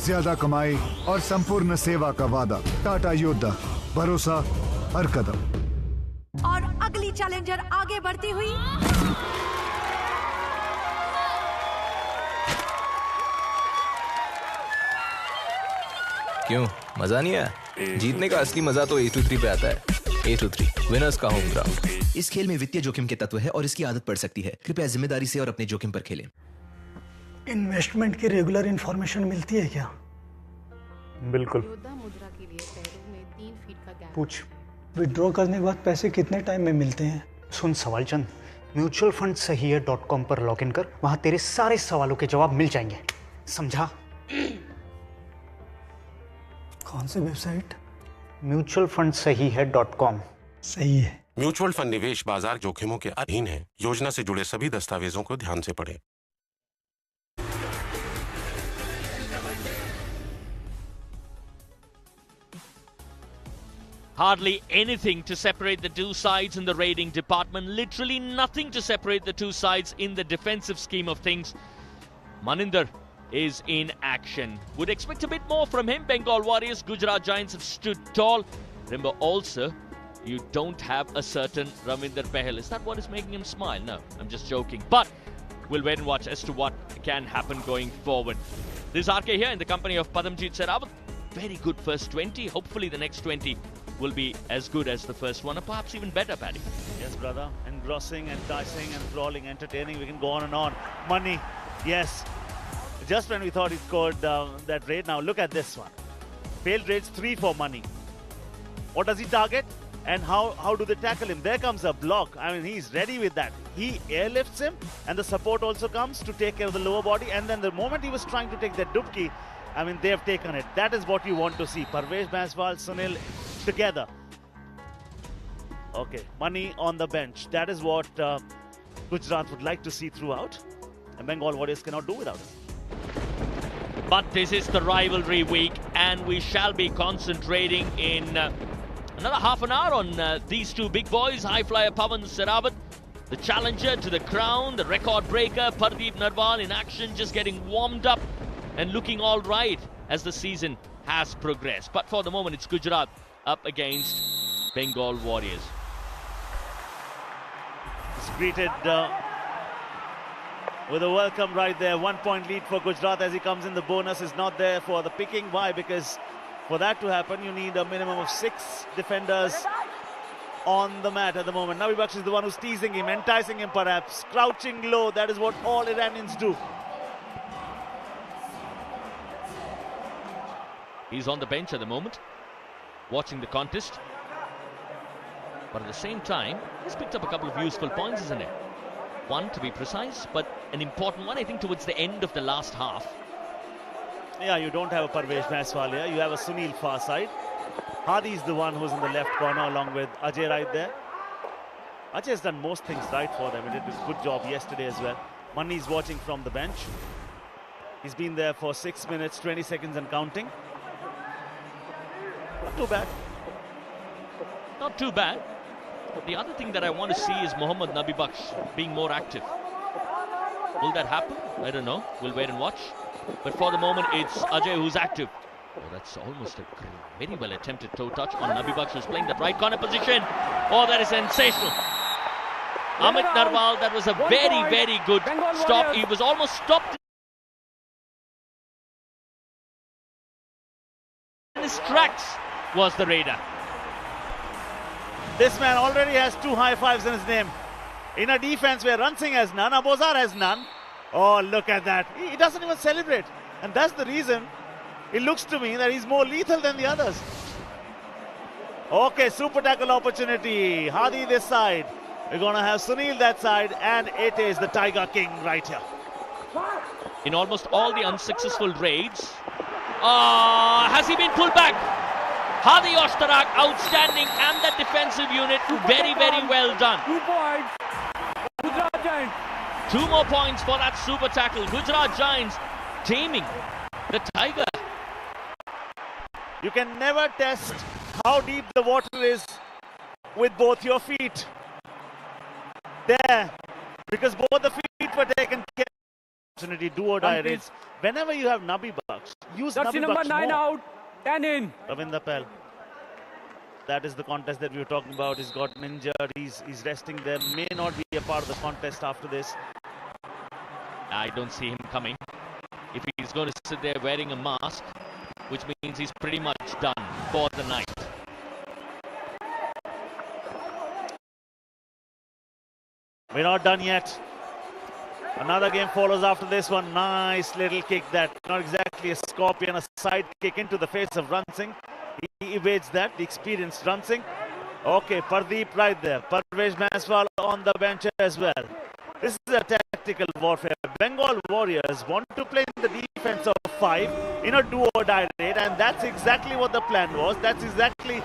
ज्यादा कमाई और संपूर्ण सेवा का वादा। टाटा योद्धा, भरोसा हर कदम। और अगली चैलेंजर आगे बढ़ती हुई क्यों, मजा नहीं आया? जीतने का असली मजा तो A23 पे आता है। A23, विनर्स का होम ग्राउंड। इस खेल में वित्तीय जोखिम के तत्व है और इसकी आदत पड़ सकती है। कृपया जिम्मेदारी से और अपने जोखिम पर खेलें। इन्वेस्टमेंट की रेगुलर इंफॉर्मेशन मिलती है क्या? बिल्कुल। पूछ, विड्रॉ करने के बाद पैसे कितने टाइम में मिलते हैं? सुन सवालचंद, म्यूचुअल फंड सही है .com पर लॉग इन कर, वहां तेरे सारे सवालों के जवाब मिल जाएंगे। समझा? कौन सी वेबसाइट? म्यूचुअल फंड सही है .com। सही है। म्यूचुअल फंड निवेश बाजार जोखिमों के अधीन है। योजना से जुड़े सभी दस्तावेजों को ध्यान से पढ़ें। Hardly anything to separate the two sides in the raiding department. Literally nothing to separate the two sides in the defensive scheme of things. Maninder is in action. Would expect a bit more from him. Bengal Warriors, Gujarat Giants have stood tall. Remember also, you don't have a certain Ravinder Pahel. Is that what is making him smile? No, I'm just joking. But we'll wait and watch as to what can happen going forward. This is RK here in the company of Padamjeet Sehrawat. Very good first 20. Hopefully the next 20 will be as good as the first one, or perhaps even better, Paddy. Yes, brother. Engrossing, enticing, enthralling, entertaining. We can go on and on. Money, yes. Just when we thought he scored that raid, now look at this one. Failed raids 3 for money. What does he target? And how do they tackle him? There comes a block. I mean, he's ready with that. He airlifts him, and the support also comes to take care of the lower body. And then the moment he was trying to take that dubki, I mean, they have taken it. That is what you want to see. Parvesh Banswal, Sunil together. Okay, money on the bench. That is what Gujarat would like to see throughout. And Bengal Warriors cannot do without it. But this is the rivalry week, and we shall be concentrating in another half an hour on these two big boys. High flyer Pawan Sehrawat, the challenger to the crown, the record breaker Pardeep Narwal in action, just getting warmed up and looking all right as the season has progressed. But for the moment, it's Gujarat up against Bengal Warriors. It's greeted with a welcome right there. 1 point lead for Gujarat as he comes in. The bonus is not there for the picking. Why? Because for that to happen, you need a minimum of 6 defenders on the mat at the moment. Nabi Baksh is the one who's teasing him, enticing him perhaps, crouching low. That is what all Iranians do. He's on the bench at the moment, watching the contest. But at the same time, he's picked up a couple of useful points, isn't it? One, to be precise, but an important one, I think, towards the end of the last half. Yeah, you don't have a Parvesh Banswal here. You have a Sunil far side. Hadi is the one who's in the left corner along with Ajay right there. Ajay has done most things right for them. He did a good job yesterday as well. Mani is watching from the bench. He's been there for 6 minutes, 20 seconds and counting. Not too bad. Not too bad. The other thing that I want to see is Mohammad Nabi Baksh being more active. Will that happen? I don't know. We'll wait and watch. But for the moment, it's Ajay who's active. Oh, that's almost a very well attempted toe touch on Nabi Baksh, who's playing that right corner position. Oh, that is sensational. Amit Narwal, that was a very, very good stop. He was almost stopped in his tracks, was the raider. This man already has 2 high fives in his name. In a defense where Rann Singh has none, Abozar has none. Oh, look at that. He doesn't even celebrate. And that's the reason it looks to me that he's more lethal than the others. Okay, super tackle opportunity. Hadi this side. We're going to have Sunil that side. And it is the Tiger King right here. In almost all the unsuccessful raids, has he been pulled back? Hadi Oshtarak, outstanding, and the defensive unit, very, very well done. 2 points. Gujarat Giants. 2 more points for that super tackle. Gujarat Giants taming the Tiger. You can never test how deep the water is with both your feet. There, because both the feet were taken care of. Opportunity, do or die raids. Whenever you have Nabi Baksh, use Nabi Baksh number 9 more. out. 10 in. Ravinder Pal. That is the contest that we were talking about. He's gotten injured. He's resting there. May not be a part of the contest after this. I don't see him coming. If he's going to sit there wearing a mask, which means he's pretty much done for the night. We're not done yet. Another game follows after this one. Nice little kick that. Not exactly a scorpion, a side kick into the face of Rann Singh. He evades that, the experienced Rann Singh. Okay, Pardeep right there. Parvesh Banswal on the bench as well. This is a tactical warfare. Bengal Warriors want to play in the defense of 5 in a do or die raid, and that's exactly what the plan was. That's exactly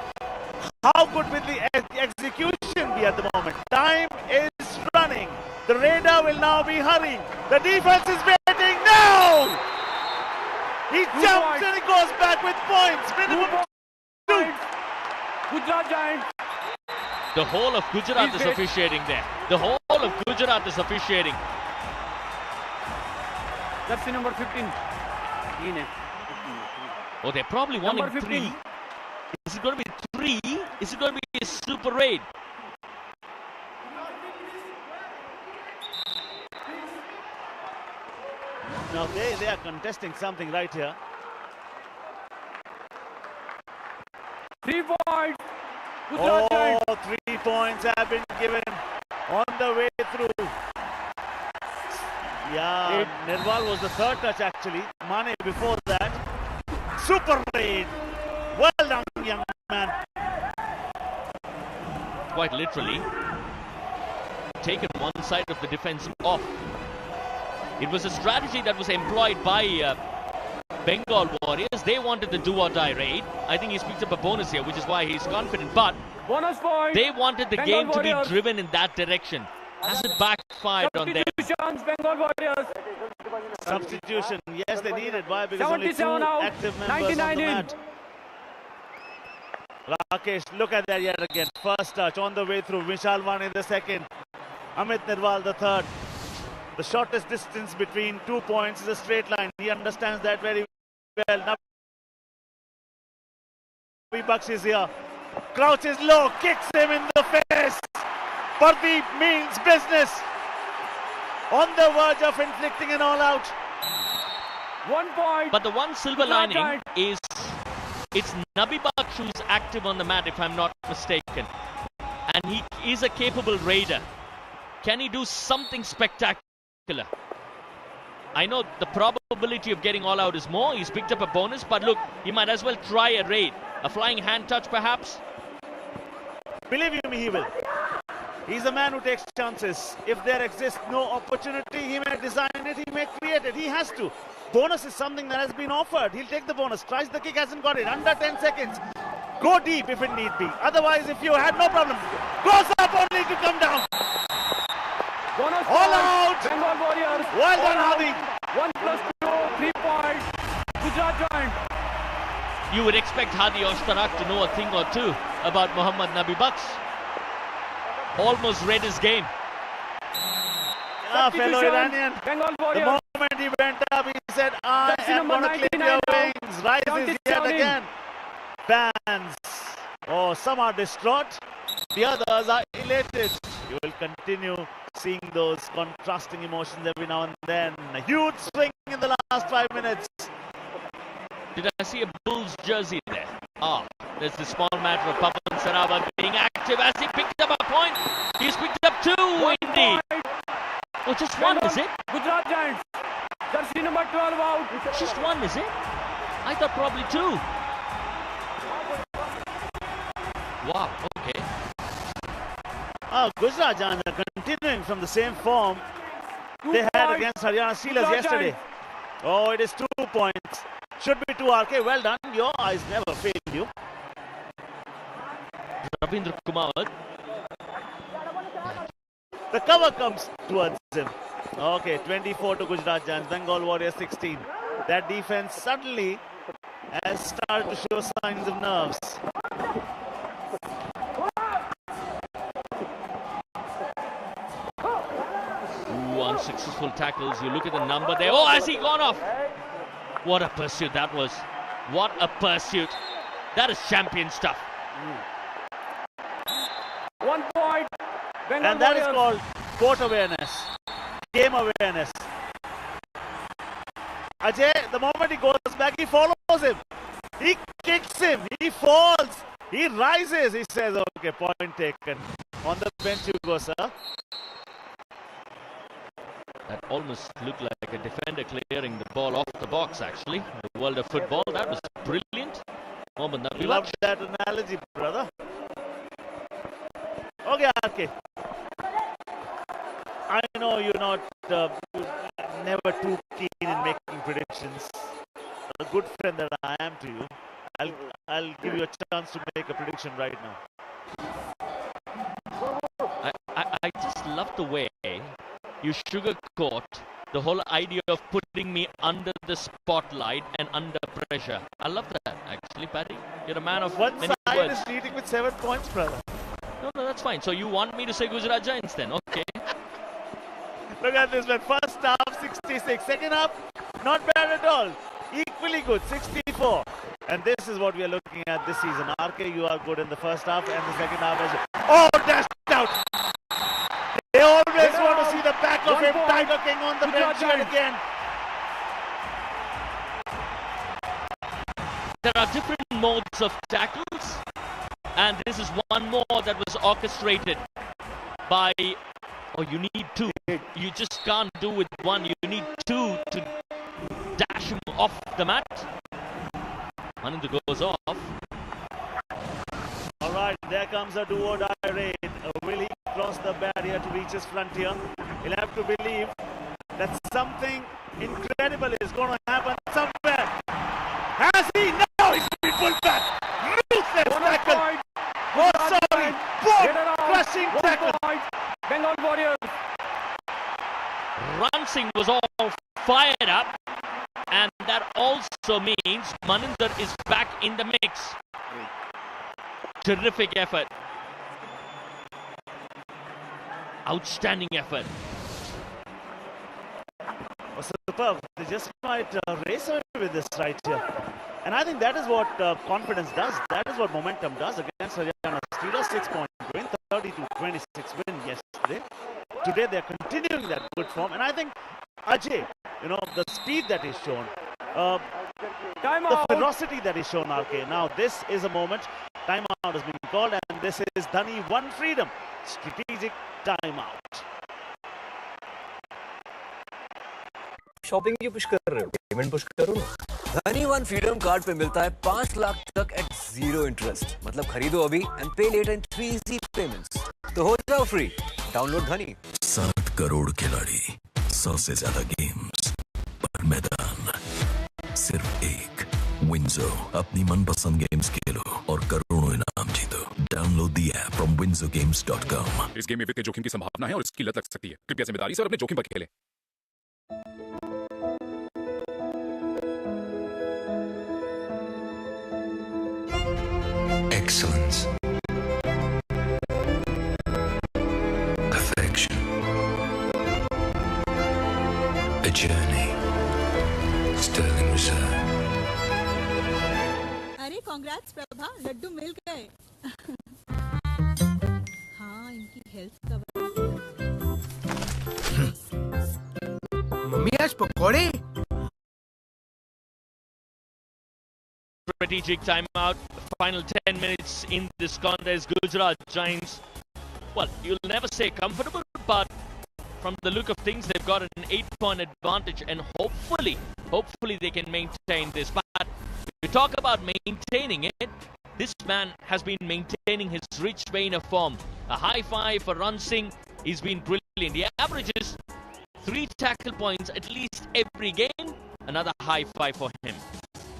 how good will the execution be at the moment. Time is running. The raider will now be hurrying. The defense is waiting now. He jumps and he goes back with points. Minimum 2. Gujarat Giants. The whole of Gujarat is officiating there. The whole of Gujarat is officiating. Jersey number 15. Oh, they're probably wanting 3. Is it going to be 3? Is it going to be a super raid? Now they are contesting something right here. 3 points. Oh, 3 points have been given on the way through. Yeah, Nirwal was the 3rd touch actually. Mane before that. Super raid. Well done, young man. Quite literally taken one side of the defense off. It was a strategy that was employed by Bengal Warriors. They wanted the do or die raid. I think he's picked up a bonus here, which is why he's confident. But bonus point. They wanted the Bengal game Warriors to be driven in that direction. Has it backfired on them? Bengal Warriors. Substitution. Yes, they needed. Why? Because only 2 out. active members on the mat. Rakesh, look at that yet again. First touch on the way through. Vishal Vani the 2nd. Amit Nirwal the 3rd. The shortest distance between 2 points is a straight line. He understands that very well. Nabi Baksh is here. Crouches low, kicks him in the face. Pardeep means business. On the verge of inflicting an all-out. 1 point. But the one silver lining is it's Nabi Baksh who's active on the mat, if I'm not mistaken. And he is a capable raider. Can he do something spectacular? I know the probability of getting all out is more. He's picked up a bonus, but look, he might as well try a raid. A flying hand touch, perhaps? Believe you me, he will. He's a man who takes chances. If there exists no opportunity, he may design it, he may create it. He has to. Bonus is something that has been offered. He'll take the bonus. Tries the kick, hasn't got it. Under 10 seconds. Go deep if it need be. Otherwise, if you had no problem, goes up only to come down. Bonus all out. Bengal Warriors. Well done, Hadi. 1+2, 3 Gujarat Giant. You would expect Hadi Oshtarak to know a thing or two about Mohammad Nabi Baksh. Almost read his game. Fellow Iranian. Bengal The Warriors. moment he went up, he said, I am going to claim your wings. Rises yet again. Fans, some are distraught. The others are elated. You will continue seeing those contrasting emotions every now and then. A huge swing in the last 5 minutes. Did I see a Bulls jersey there? There's the small matter of Pavan Sarawa being active as he picked up a point. He's picked up 2, indeed. Oh, just one, is it? Gujarat Giants. Jersey number 12 out. Just one, is it? I thought probably 2. Wow, okay. Gujarat Giants are continuing from the same form they had against Haryana Steelers yesterday. It is 2 points. Should be 2, RK. Well done. Your eyes never fail you. Ravindra Kumar. The cover comes towards him. 24 to Gujarat Giants. Bengal Warriors 16. That defense suddenly has started to show signs of nerves. Unsuccessful tackles. You look at the number there. Has he gone off? What a pursuit that was. What a pursuit. That is champion stuff. 1 point. Bengal And that Warriors. is called court awareness. Game awareness. Ajay, the moment he goes back, he follows him. He kicks him. He falls. He rises. He says, okay, point taken. On the bench you go, sir. That almost looked like a defender clearing the ball off the box, actually. The world of football, that was brilliant. Mohammad Nabi Love Baksh. that analogy, brother. Okay, RK. I know you're not never too keen in making predictions. A good friend that I am to you, I'll give you a chance to make a prediction right now. I just love the way you sugarcoat the whole idea of putting me under the spotlight and under pressure. I love that, actually, Paddy. You're a man of One many side words. is leading with 7 points, brother. No, that's fine. So you want me to say Gujarat Giants then? Okay. Look at this, man. First half, 66. Second half, not bad at all. Equally good, 64. And this is what we are looking at this season. RK, you are good in the first half and the second half as well. Dashed out. They always want to see the back of him. Tiger King on the bench yet again. There are different modes of tackles, and this is one more that was orchestrated by, you need 2. You just can't do with 1. You need 2 to dash him off the mat. Maninder goes off. All right, there comes a do-or-die raid. Will he cross the barrier to reach his frontier? He'll have to believe that something incredible is going to happen somewhere. Has he? No, he's been pulled back. Ruthless tackle. Crushing tackle. Bengal Warriors. Ransing was all fired up, and that also means Maninder is back in the mix. Terrific effort. Outstanding effort. Superb. They just might race away with this right here. And I think that is what confidence does. That is what momentum does against Haryana Steelers. 6-point win, 32-26 win yesterday. Today they're continuing that good form. And I think Ajay, the speed that he's shown, the ferocity that he's shown, RK. Now this is a moment. Timeout has been called, and this is Dhani One Freedom. Strategic timeout. Shopping क्यों push कर रहे हो? Payment push करो ना। धनी one freedom card पे मिलता है 5 लाख तक एट 0 इंटरेस्ट। मतलब खरीदो अभी एंड पे लेटर इन 3 इजी पेमेंट्स। तो हो जाओ फ्री। डाउनलोड धनी। 7 करोड़ खिलाड़ी, 100 से ज्यादा गेम्स, पर मैदान सिर्फ एक। विंजो अपनी मनपसंद गेम्स खेलो और करोड़ों इनाम जीतो। Download the app from winzogames.com। इस गेम में वित्तीय जोखिम की संभावना है और इसकी लत लग सकती है। कृपया जिम्मेदारी से और अपने जोखिम पर खेलें। All right, there comes a do-or-die raid. Will he cross the barrier to reach his frontier? Has he? No, he's been pulled back. Ruthless tackle. Ruthless tackle. Outstanding effort. All right, there comes a do-or-die raid. Will he cross the barrier to reach his frontier? Maninder is back in the mix. Terrific effort. excellence, perfection, a journey, sterling reserve. अरे congrats Prabha, Laddu मिल गए। हाँ, इनकी health का mummy आज पकोड़े। Strategic timeout. Final 10 minutes in this contest. Gujarat Giants, well, you'll never say comfortable, but from the look of things, they've got an 8-point advantage, and hopefully they can maintain this. But we talk about maintaining it. This man has been maintaining his rich vein of form. A high five for Ranjit Singh. He's been brilliant. He averages 3 tackle points at least every game. Another high five for him.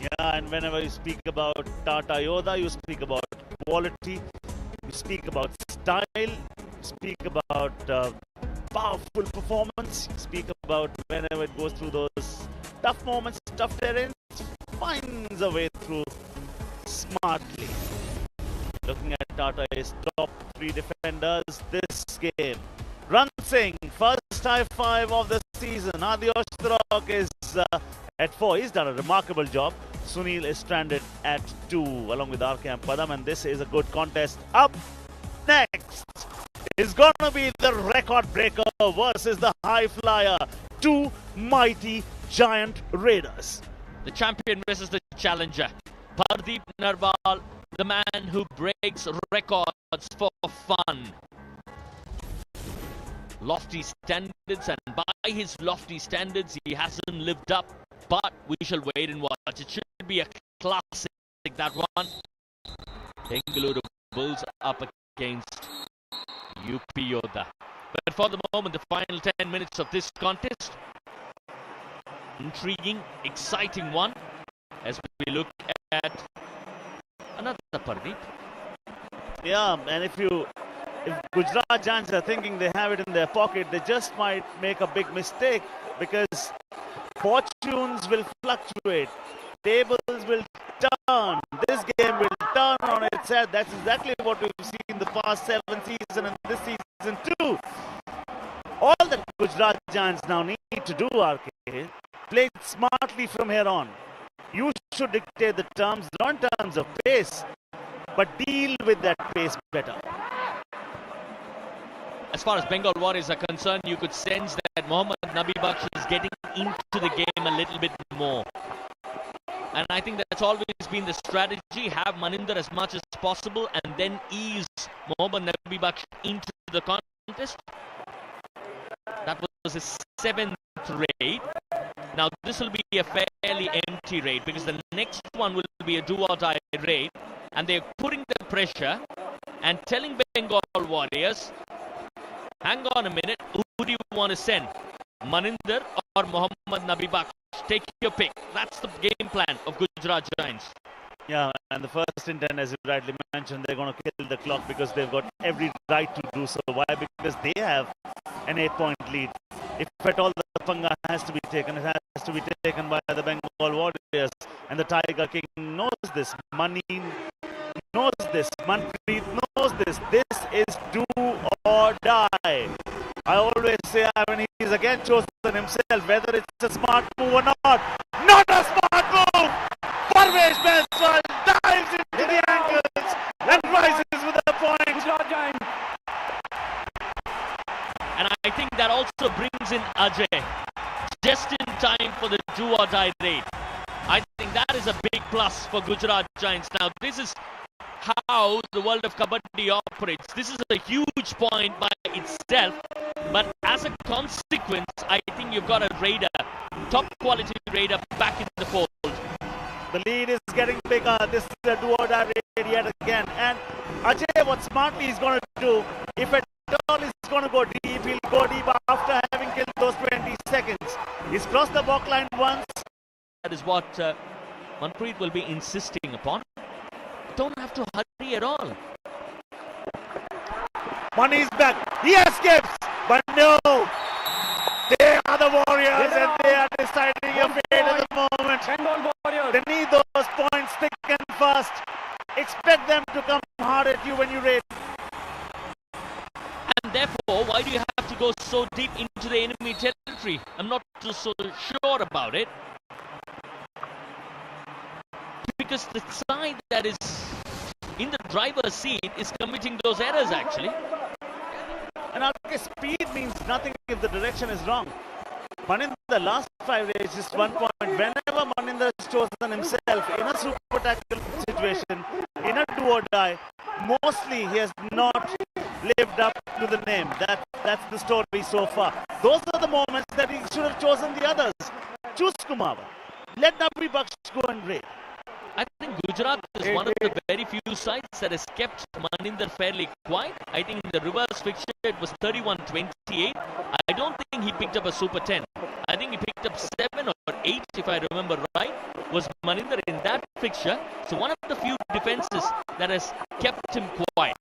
Yeah, and whenever you speak about Tata Yoda, you speak about quality, you speak about style, you speak about powerful performance, you speak about whenever it goes through those tough moments, tough terrains, finds a way through smartly. Looking at Tata's top 3 defenders this game. Ranjit Singh, first high five of the season. Adi Oshtrok is at 4. He's done a remarkable job. Sunil is stranded at 2 along with RK Padam, and this is a good contest. Up next is going to be the record breaker versus the high flyer. 2 mighty giant raiders. The champion versus the challenger. Pardeep Narwal, the man who breaks records for fun. Lofty standards, and by his lofty standards, he hasn't lived up. But we shall wait and watch. It should be a classic, that one. Bengaluru Bulls up against UP Yoda. But for the moment, the final 10 minutes of this contest, intriguing, exciting one, as we look at another Pardeep. Yeah, and if Gujarat Giants are thinking they have it in their pocket, they just might make a big mistake, because fortunes will fluctuate, tables will turn, this game will turn on its head. That's exactly what we've seen in the past 7 seasons and this season too. All that Gujarat Giants now need to do, RK, play smartly from here on. You should dictate the terms, not in terms of pace, but deal with that pace better. As far as Bengal Warriors are concerned, you could sense that Mohammad Nabi Baksh is getting into the game a little bit more. And I think that's always been the strategy. Have Maninder as much as possible and then ease Mohammad Nabi Baksh into the contest. That was his 7th raid. Now this will be a fairly empty raid, because the next one will be a do-or-die raid. And they're putting the pressure and telling Bengal Warriors, hang on a minute, who do you want to send? Maninder or Mohammad Nabi Baksh? Take your pick. That's the game plan of Gujarat Giants. Yeah, and the first intent, as you rightly mentioned, they're going to kill the clock because they've got every right to do so. Why? Because they have an 8-point lead. If at all the panga has to be taken, it has to be taken by the Bengal Warriors. And the Tiger King knows this. Mani knows this. Manpreet knows this. This is do or die. I always say, when he's again chosen himself, whether it's a smart move or not. Not a smart move! Parvesh Bansal dives into the ankles and rises with a point. And I think that also brings in Ajay just in time for the do or die raid. I think that is a big plus for Gujarat Giants. Now, this is how the world of Kabaddi operates. This is a huge point by itself, but as a consequence, I think you've got a raider, top quality raider, back in the fold. The lead is getting bigger. This is a do-or-die raid yet again. And Ajay, what smartly he's going to do, if at all he's going to go deep, he'll go deep after having killed those 20 seconds. He's crossed the back line once. That is what Manpreet will be insisting upon. Don't have to hurry at all. Mani's back. He escapes. But no. They are the Warriors and they are deciding a fate at the moment. They need those points thick and fast. Expect them to come hard at you when you raid. And therefore, why do you have to go so deep into the enemy territory? I'm not so sure about it. Because the side that is in the driver's seat is committing those errors actually. And okay, speed means nothing if the direction is wrong. Maninder, the last 5 days, just 1 point. Whenever Maninder has chosen himself in a super tackle situation, in a do or die, mostly he has not lived up to the name. That's the story so far. Those are the moments that he should have chosen the others. Choose Kumawa. Let Nabi Baksh go and raid. I think Gujarat is one of the very few sides that has kept Maninder fairly quiet. I think in the reverse fixture it was 31-28. I don't think he picked up a super 10. I think he picked up 7 or 8 if I remember right. Was Maninder in that fixture. So one of the few defenses that has kept him quiet.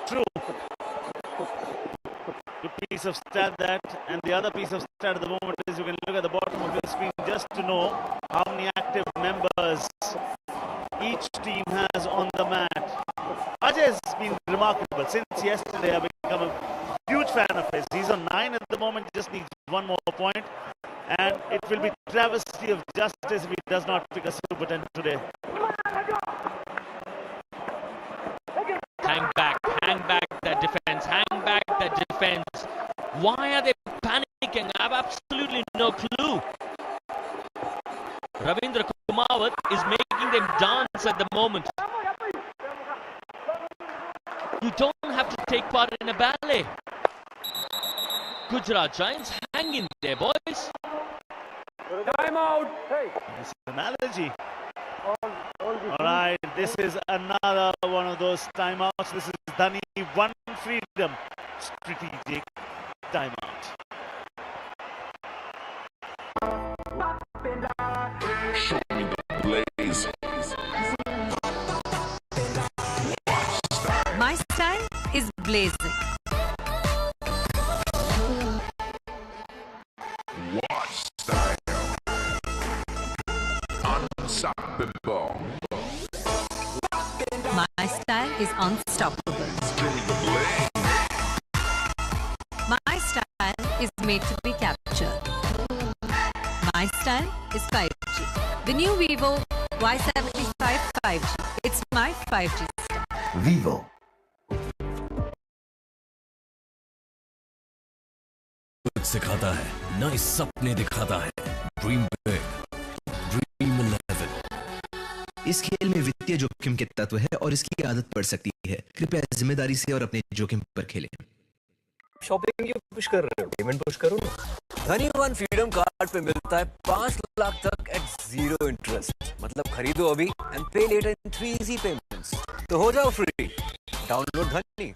True. Good piece of stat that, and the other piece of stat at the moment is you can look at the bottom of your screen just to know how many active members each team has on the mat. Ajay has been remarkable since yesterday. I've become a huge fan of his. He's on 9 at the moment, just needs 1 more point, and it will be travesty of justice if he does not pick a super 10 today. Hang back that defense, hang back that defense. Why are they panicking? I have absolutely no clue. Ravindra Kumawat is making them dance at the moment. You don't have to take part in a ballet. Gujarat Giants, hang in there, boys. Time out. This is an analogy. Alright, this is another one of those timeouts. This is Dhani, one freedom, strategic timeout. Show me the blaze. My style is blazing. Watch style. Unstoppable. My style is unstoppable. My style is made to be captured. My style is 5G. The new Vivo Y75 5G. It's my 5G style. Vivo. कुछ सिखाता है, नए सपने दिखाता है. Dream big. Dream 11. इस खेल में वित्तीय जोखिम के तत्व है और इसकी आदत पड़ सकती है. कृपया जिम्मेदारी से और अपने जोखिम पर खेलें. शॉपिंग क्यों पुश कर रहे हो? पेमेंट पुश करो ना. धनी वन फ्रीडम कार्ड पे मिलता है 5 लाख तक एट 0 इंटरेस्ट. मतलब खरीदो अभी एंड पे लेटर इन 3 इजी पेमेंट्स. तो हो जाओ फ्री. डाउनलोड धनी.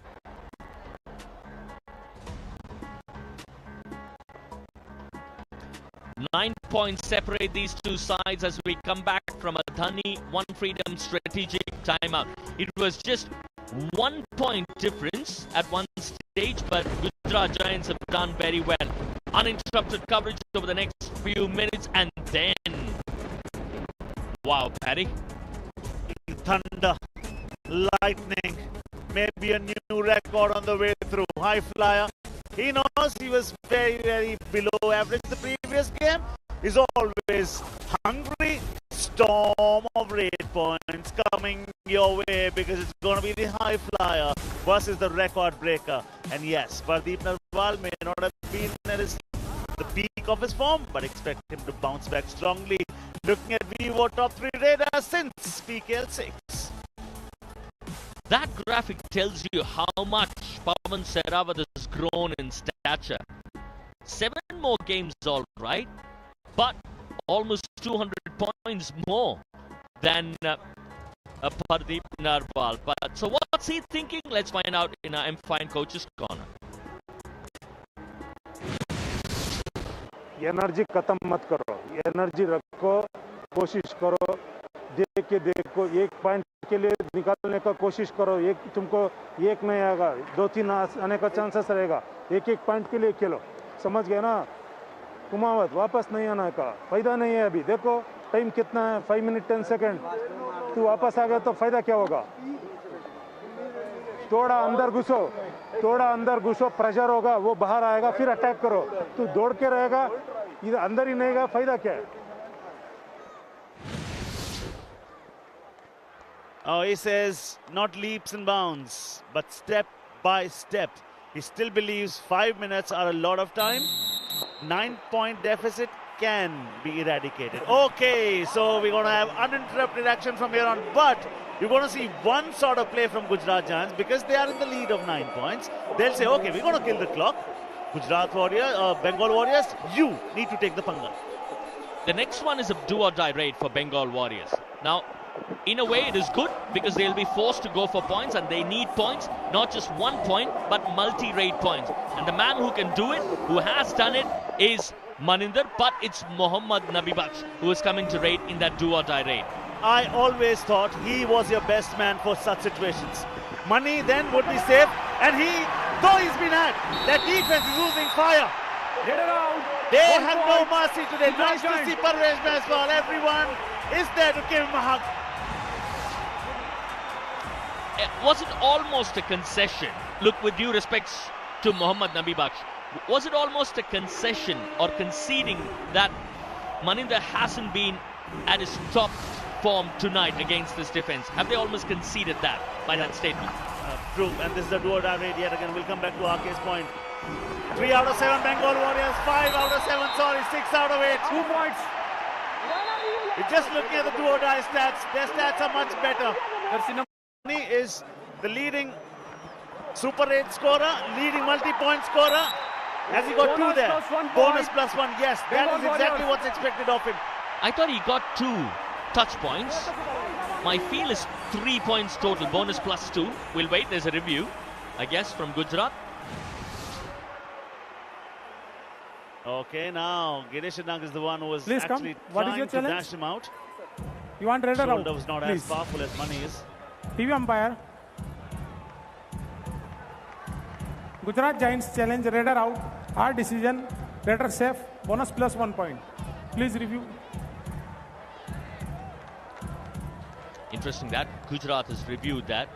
9 points separate these two sides as we come back from a Dhani One Freedom strategic timeout. It was just 1 point difference at one stage, but Gujarat Giants have done very well. Uninterrupted coverage over the next few minutes, and then wow, Paddy. Thunder, lightning, maybe a new record on the way through. High flyer. He knows he was very, very below average the previous game. He's always hungry. Storm of raid points coming your way because it's going to be the high flyer versus the record breaker. And yes, Pardeep Narwal may not have been at the peak of his form, but expect him to bounce back strongly. Looking at Vivo top 3 radar since PKL 6. That graphic tells you how much Pawan Sehrawat has grown in stature. 7 more games, all right, but almost 200 points more than Pardeep Narwal. But so what's he thinking? Let's find out in our M-Fine Coach's Corner. Energy खत्म मत करो, energy रखो, कोशिश करो, देख के देखो, 1 point के लिए निकालने का कोशिश करो. एक तुमको 1 नहीं आएगा, 2-3 आने का चांसेस रहेगा. 1-1 पॉइंट के लिए खेलो. समझ गए ना? कुमावत वापस नहीं आने का फायदा नहीं है. अभी देखो टाइम कितना है? 5 मिनट 10 सेकंड। तू वापस आ गया तो फायदा क्या होगा? थोड़ा अंदर घुसो, प्रेशर होगा, वो बाहर आएगा, फिर अटैक करो। तू दौड़ के रहेगा, इधर अंदर ही नहीं गया, फायदा क्या है? Oh, he says not leaps and bounds, but step by step. He still believes 5 minutes are a lot of time. 9-point deficit can be eradicated. Okay, so we're going to have uninterrupted action from here on, but you're going to see one sort of play from Gujarat Giants because they are in the lead of 9 points. They'll say, okay, we're going to kill the clock. Gujarat Warriors, Bengal Warriors, you need to take the panga. The next one is a do-or-die raid for Bengal Warriors. Now, in a way, it is good because they'll be forced to go for points and they need points, not just 1 point, but multi-raid points. And the man who can do it, who has done it, is Maninder, but it's Mohammad Nabi Baksh who is coming to raid in that do-or-die raid. I always thought he was your best man for such situations. Mani then would be safe, and though he's been at, that defense is losing fire. They have no mercy today. Nice to see Parvesh Baiswal. Everyone is there to give him a hug. Was it almost a concession? Look, with due respects to Mohammad Nabi Baksh, was it almost a concession or conceding that Maninder hasn't been at his top form tonight against this defense? Have they almost conceded that by that statement? True, and this is a do-or-die raid yet again. We'll come back to RK's point. 3 out of 7 Bengal Warriors, 5 out of 7, sorry, 6 out of 8. 2 points. You're just looking at the do-or-die stats. Their stats are much better. Mani is the leading Super 8 scorer, leading multi-point scorer. Has he got 2 there? Bonus plus 1, yes. That is exactly what's expected of him. I thought he got 2 touch points. My feel is 3 points total, bonus plus 2. We'll wait, there's a review, I guess, from Gujarat. Okay, now Giresh Anang is the one who was actually trying to dash him out. You want Raider out? Shoulder was not as powerful as Mani is. TV umpire. Gujarat Giants challenge Raider out. Our decision, Raider safe, bonus plus 1 point. Please review. Interesting that Gujarat has reviewed that.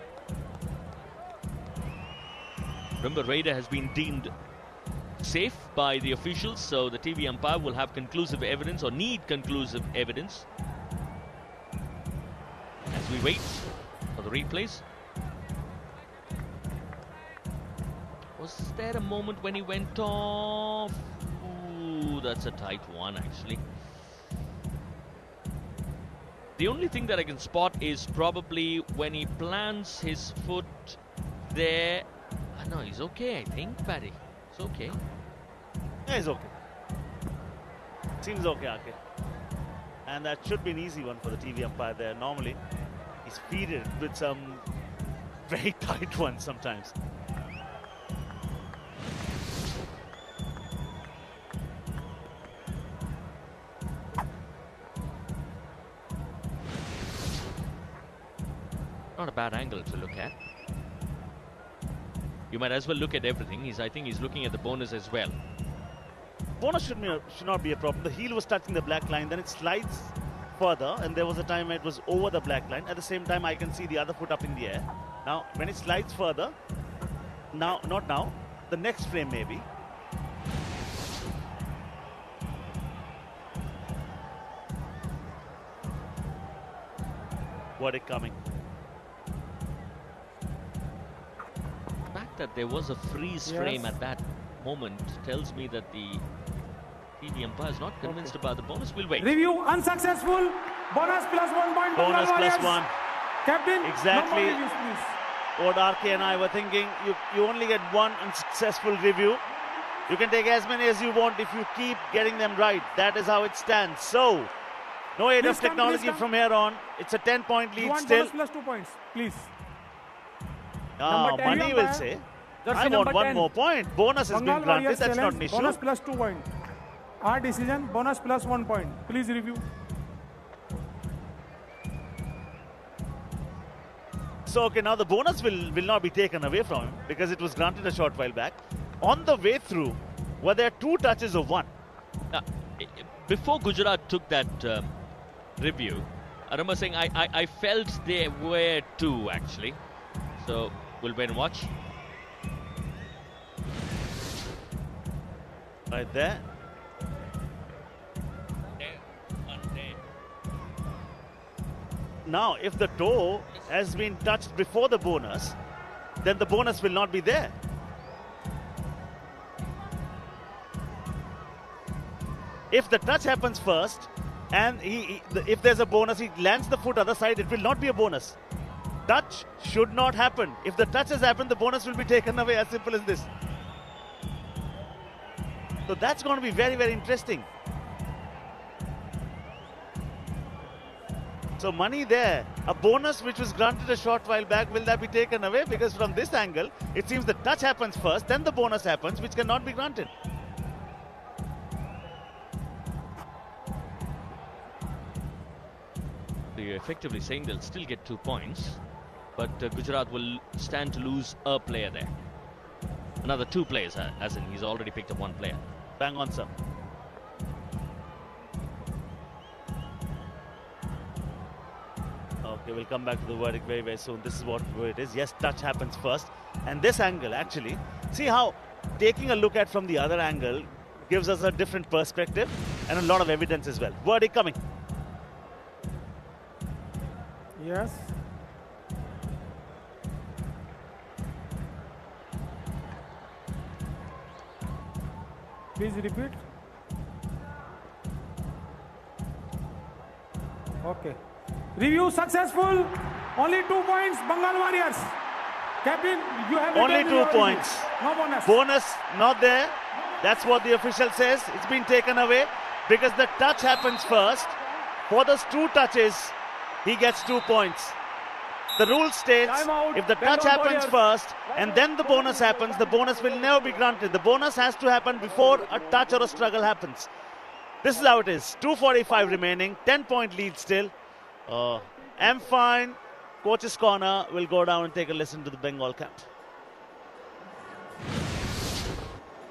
Remember, Raider has been deemed safe by the officials, so the TV umpire will have conclusive evidence or need conclusive evidence as we wait for the replays. Was there a moment when he went off? Ooh, that's a tight one actually. The only thing that I can spot is probably when he plants his foot there. No, he's okay, I think, Paddy. It's okay. Yeah, he's okay. Seems okay, RK. And that should be an easy one for the TV umpire there. Normally, he's feeded with some very tight ones sometimes. Not a bad angle to look at. You might as well look at everything. I think he's looking at the bonus as well. Bonus should not be a problem. The heel was touching the black line, then it slides further, and there was a time it was over the black line. At the same time, I can see the other foot up in the air. Now, when it slides further, now, not now, the next frame maybe. Verdict coming. That there was a freeze frame at that moment tells me that the TV umpire is not convinced about the bonus. We'll wait. Review unsuccessful. Bonus plus 1 point. Bonus plus 1. Captain, exactly no reviews, what RK and I were thinking. You only get 1 unsuccessful review. You can take as many as you want if you keep getting them right. That is how it stands. So, no aid of technology from here on. It's a 10-point lead still. Bonus plus 2 points, please. Mani will say, I want 1 more point. Bonus has been granted. That's not an issue. Bonus plus 2 points. Our decision, bonus plus 1 point. Please review. So, okay, now the bonus will not be taken away from him because it was granted a short while back. On the way through, were there 2 touches of 1? Before Gujarat took that review. I remember saying I felt there were two actually. So we'll wait and watch. Right there. Now, if the toe has been touched before the bonus, then the bonus will not be there. If the touch happens first, and if there's a bonus, he lands the foot other side, it will not be a bonus. Touch should not happen. If the touch has happened, the bonus will be taken away, as simple as this. So that's going to be very, very interesting. So money there, a bonus which was granted a short while back, will that be taken away? Because from this angle, it seems the touch happens first, then the bonus happens, which cannot be granted. So you're effectively saying they'll still get 2 points, but Gujarat will stand to lose a player there. Another 2 players, as in he's already picked up 1 player. Bang on, sir. Okay, we'll come back to the verdict very, very soon. This is what it is. Yes, touch happens first. And this angle, actually, see how taking a look at from the other angle gives us a different perspective and a lot of evidence as well. Verdict coming. Yes. Please repeat. Okay. Review successful. Only 2 points, Bengal Warriors. Captain, you have only 2 points. No bonus. Bonus not there. That's what the official says. It's been taken away because the touch happens first. For those 2 touches, he gets 2 points. The rule states if the touch happens first and then the bonus happens, the bonus will never be granted. The bonus has to happen before a touch or a struggle happens. This is how it is. 2:45 remaining, 10-point lead still. I'm fine. Coach's corner will go down and take a listen to the Bengal camp.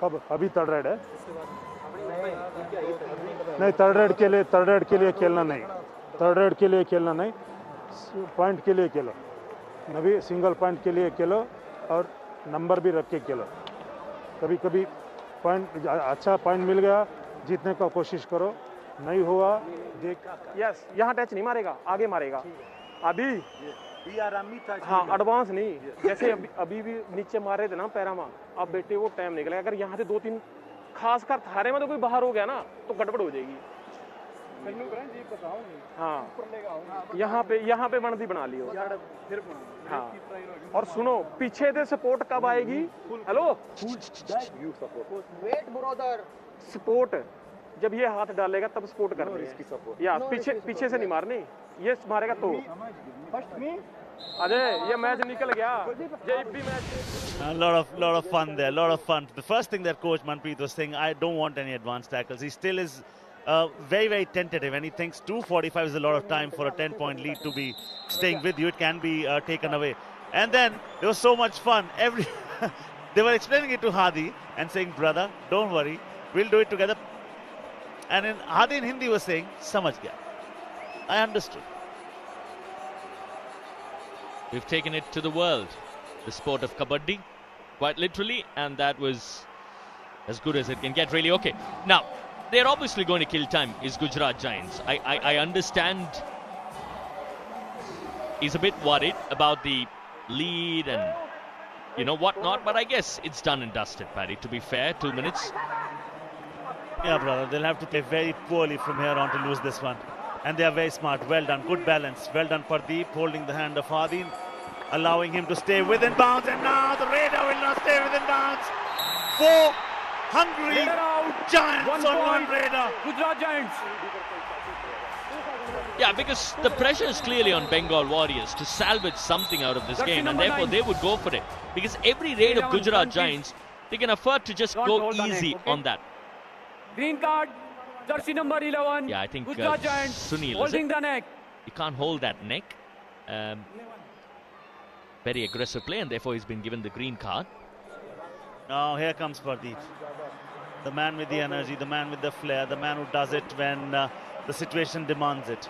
कब अभी third red है नहीं third red के लिए खेलना नहीं third red के लिए खेलना नहीं पॉइंट के लिए खेलो नभी सिंगल पॉइंट के लिए खेलो और नंबर भी रख के खेलो कभी कभी पॉइंट अच्छा पॉइंट मिल गया जीतने का कोशिश करो नहीं हुआ देख यस यहाँ टच नहीं मारेगा आगे मारेगा अभी हाँ एडवांस नहीं जैसे अभी भी नीचे मार रहे थे ना पैरामा अब बेटे वो टाइम निकलेगा अगर यहाँ से 2-3 खासकर थारे में तो कोई बाहर हो गया ना तो गड़बड़ हो जाएगी हाँ यहाँ पे बनती बना लियो हाँ और सुनो पीछे से सपोर्ट कब आएगी हेलो सपोर्ट जब ये हाथ डालेगा तब सपोर्ट करनी है या पीछे से नहीं मारनी ये मारेगा तो अजय ये मैच निकल गया ये भी match A lot of fun there, a lot of fun. The first thing that coach Manpreet was saying, I don't want any advanced tackles. He still is very, very tentative and he thinks 2:45 is a lot of time for a 10-point lead to be staying with you. It can be taken away. And then there was so much fun. They were explaining it to Hadi and saying, brother, don't worry, we'll do it together. And Hadi in Hindi was saying, samajh gaya. I understood. We've taken it to the world, the sport of Kabaddi, quite literally, and that was as good as it can get, really. Okay, now, they're obviously going to kill time, is Gujarat Giants. I understand he's a bit worried about the lead and, you know, whatnot, but I guess it's done and dusted, Paddy, to be fair, 2 minutes. Yeah, brother, they'll have to play very poorly from here on to lose this one. And they are very smart. Well done. Good balance. Well done, Pardeep, holding the hand of Hadi, allowing him to stay within bounds. And now the Raider will not stay within bounds. 4 hungry Giants on 1 Raider. Gujarat Giants. Yeah, because the pressure is clearly on Bengal Warriors to salvage something out of this game. And therefore, they would go for it. Because every raid of Gujarat Giants, they can afford to just go easy on that. Green card. Jersey number 11. Yeah, I think Gujarat Giants Sunil, holding the neck. You can't hold that neck. Very aggressive play, and therefore he's been given the green card. Now here comes Pardeep. The man with the energy, the man with the flair, the man who does it when the situation demands it.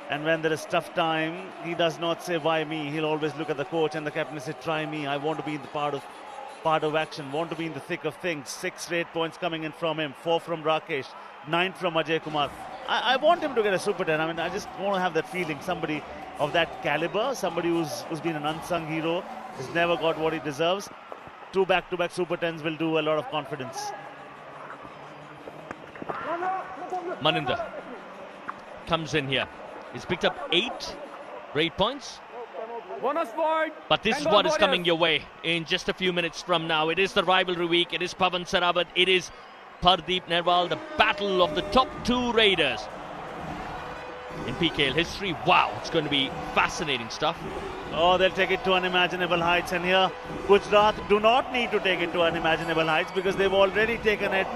And when there is tough time, he does not say, why me? He'll always look at the coach and the captain and say, try me. I want to be in the part of action, want to be in the thick of things. 6 straight points coming in from him, 4 from Rakesh, 9 from Ajay Kumar. I want him to get a Super 10. I mean, I just want to have that feeling. Somebody of that caliber, somebody who's been an unsung hero, has never got what he deserves. 2 back-to-back Super 10s will do a lot of confidence. Maninder comes in here. He's picked up 8 great points. Bonus point. But this is what is coming your way in just a few minutes from now. It is the rivalry week. It is Pawan Sarabat. It is Pardeep Nerwal. The battle of the top 2 raiders in PKL history. Wow, it's going to be fascinating stuff. Oh, they'll take it to unimaginable heights. And here, Gujarat do not need to take it to unimaginable heights because they've already taken it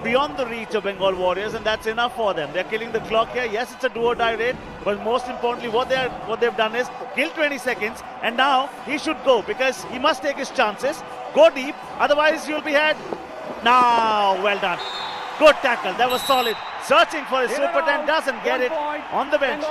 beyond the reach of Bengal Warriors, and that's enough for them. They're killing the clock here. Yes, it's a do-or-die raid, but most importantly, what they've done is kill 20 seconds, and now he should go because he must take his chances, go deep, otherwise you'll be had. Now, well done. Good tackle. That was solid. Searching for his Super 10, doesn't get it on the bench.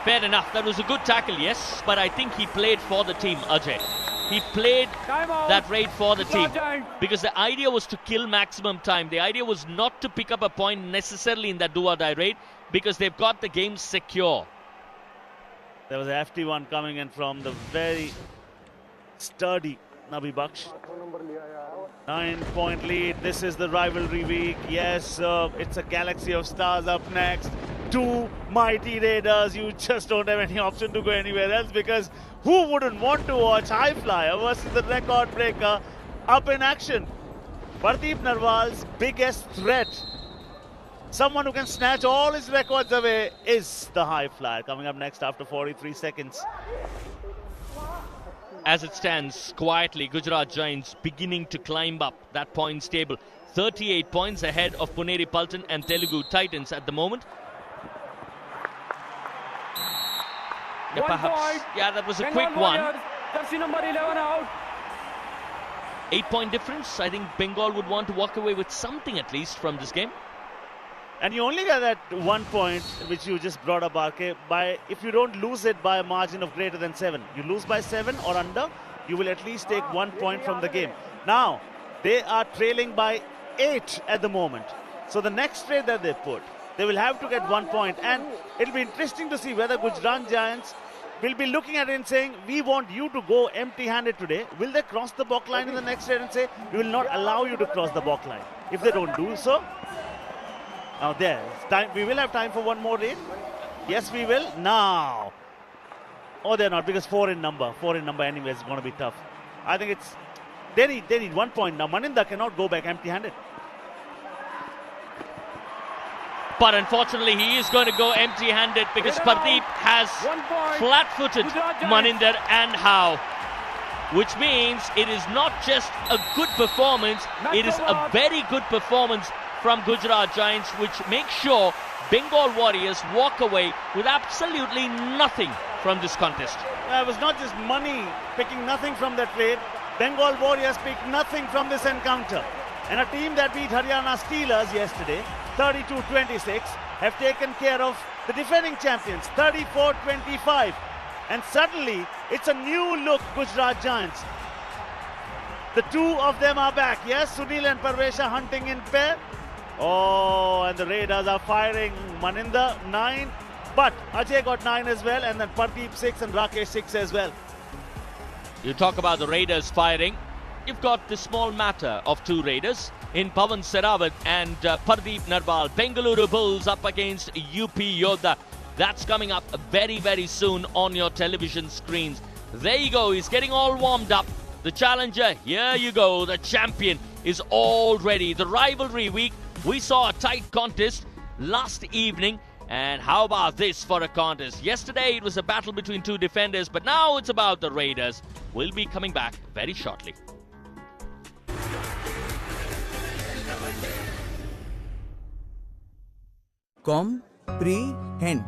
Fair enough. That was a good tackle, yes, but I think he played for the team, Ajay. He played that raid for the team because the idea was to kill maximum time. The idea was not to pick up a point necessarily in that do-or-die raid because they've got the game secure. There was a FT1 coming in from the very sturdy Nabi Baksh. 9-point lead. This is the rivalry week. Yes, it's a galaxy of stars up next. 2 mighty raiders. You just don't have any option to go anywhere else because who wouldn't want to watch High Flyer versus the record breaker up in action? Pardeep Nerwal's biggest threat, someone who can snatch all his records away, is the High Flyer. Coming up next after 43 seconds. As it stands, quietly, Gujarat Giants beginning to climb up that points table. 38 points ahead of Puneri Paltan and Telugu Titans at the moment. Yeah, perhaps, yeah, that was a quick one. Jersey number 11 out. 8-point difference. I think Bengal would want to walk away with something at least from this game. And you only get that 1 point, which you just brought up, RK, by if you don't lose it by a margin of greater than 7. You lose by 7 or under, you will at least take 1 point from the game. Now, they are trailing by 8 at the moment. So the next trade that they put, they will have to get 1 point. And it'll be interesting to see whether Gujarat Giants will be looking at it and saying, we want you to go empty-handed today. Will they cross the balk line in the next trade and say, we will not allow you to cross the balk line? If they don't do so, now there, time, we will have time for 1 more raid. Yes, we will. Now. Oh, they're not, because 4 in number. 4 in number anyway is going to be tough. I think it's, they need 1 point. Now, Maninder cannot go back empty-handed. But unfortunately, he is going to go empty-handed because Pardeep has flat-footed Maninder and how. Which means it is not just a good performance, it is a very good performance from Gujarat Giants, which makes sure Bengal Warriors walk away with absolutely nothing from this contest. It was not just money picking nothing from that trade. Bengal Warriors picked nothing from this encounter. And a team that beat Haryana Steelers yesterday, 32-26, have taken care of the defending champions, 34-25. And suddenly, it's a new look Gujarat Giants. The 2 of them are back. Yes, Sunil and Parvesha hunting in pair. Oh, and the Raiders are firing. Maninder 9, but Ajay got 9 as well, and then Pardeep 6 and Rakesh 6 as well. You talk about the Raiders firing. You've got the small matter of 2 Raiders in Pawan Sarabat and Pardeep Nerwal. Bengaluru Bulls up against UP Yodha. That's coming up very, very soon on your television screens. There you go. He's getting all warmed up. The challenger, here you go. The champion is all ready. The rivalry week. We saw a tight contest last evening. And how about this for a contest? Yesterday it was a battle between 2 defenders, but now it's about the Raiders. We'll be coming back very shortly. Comprehend.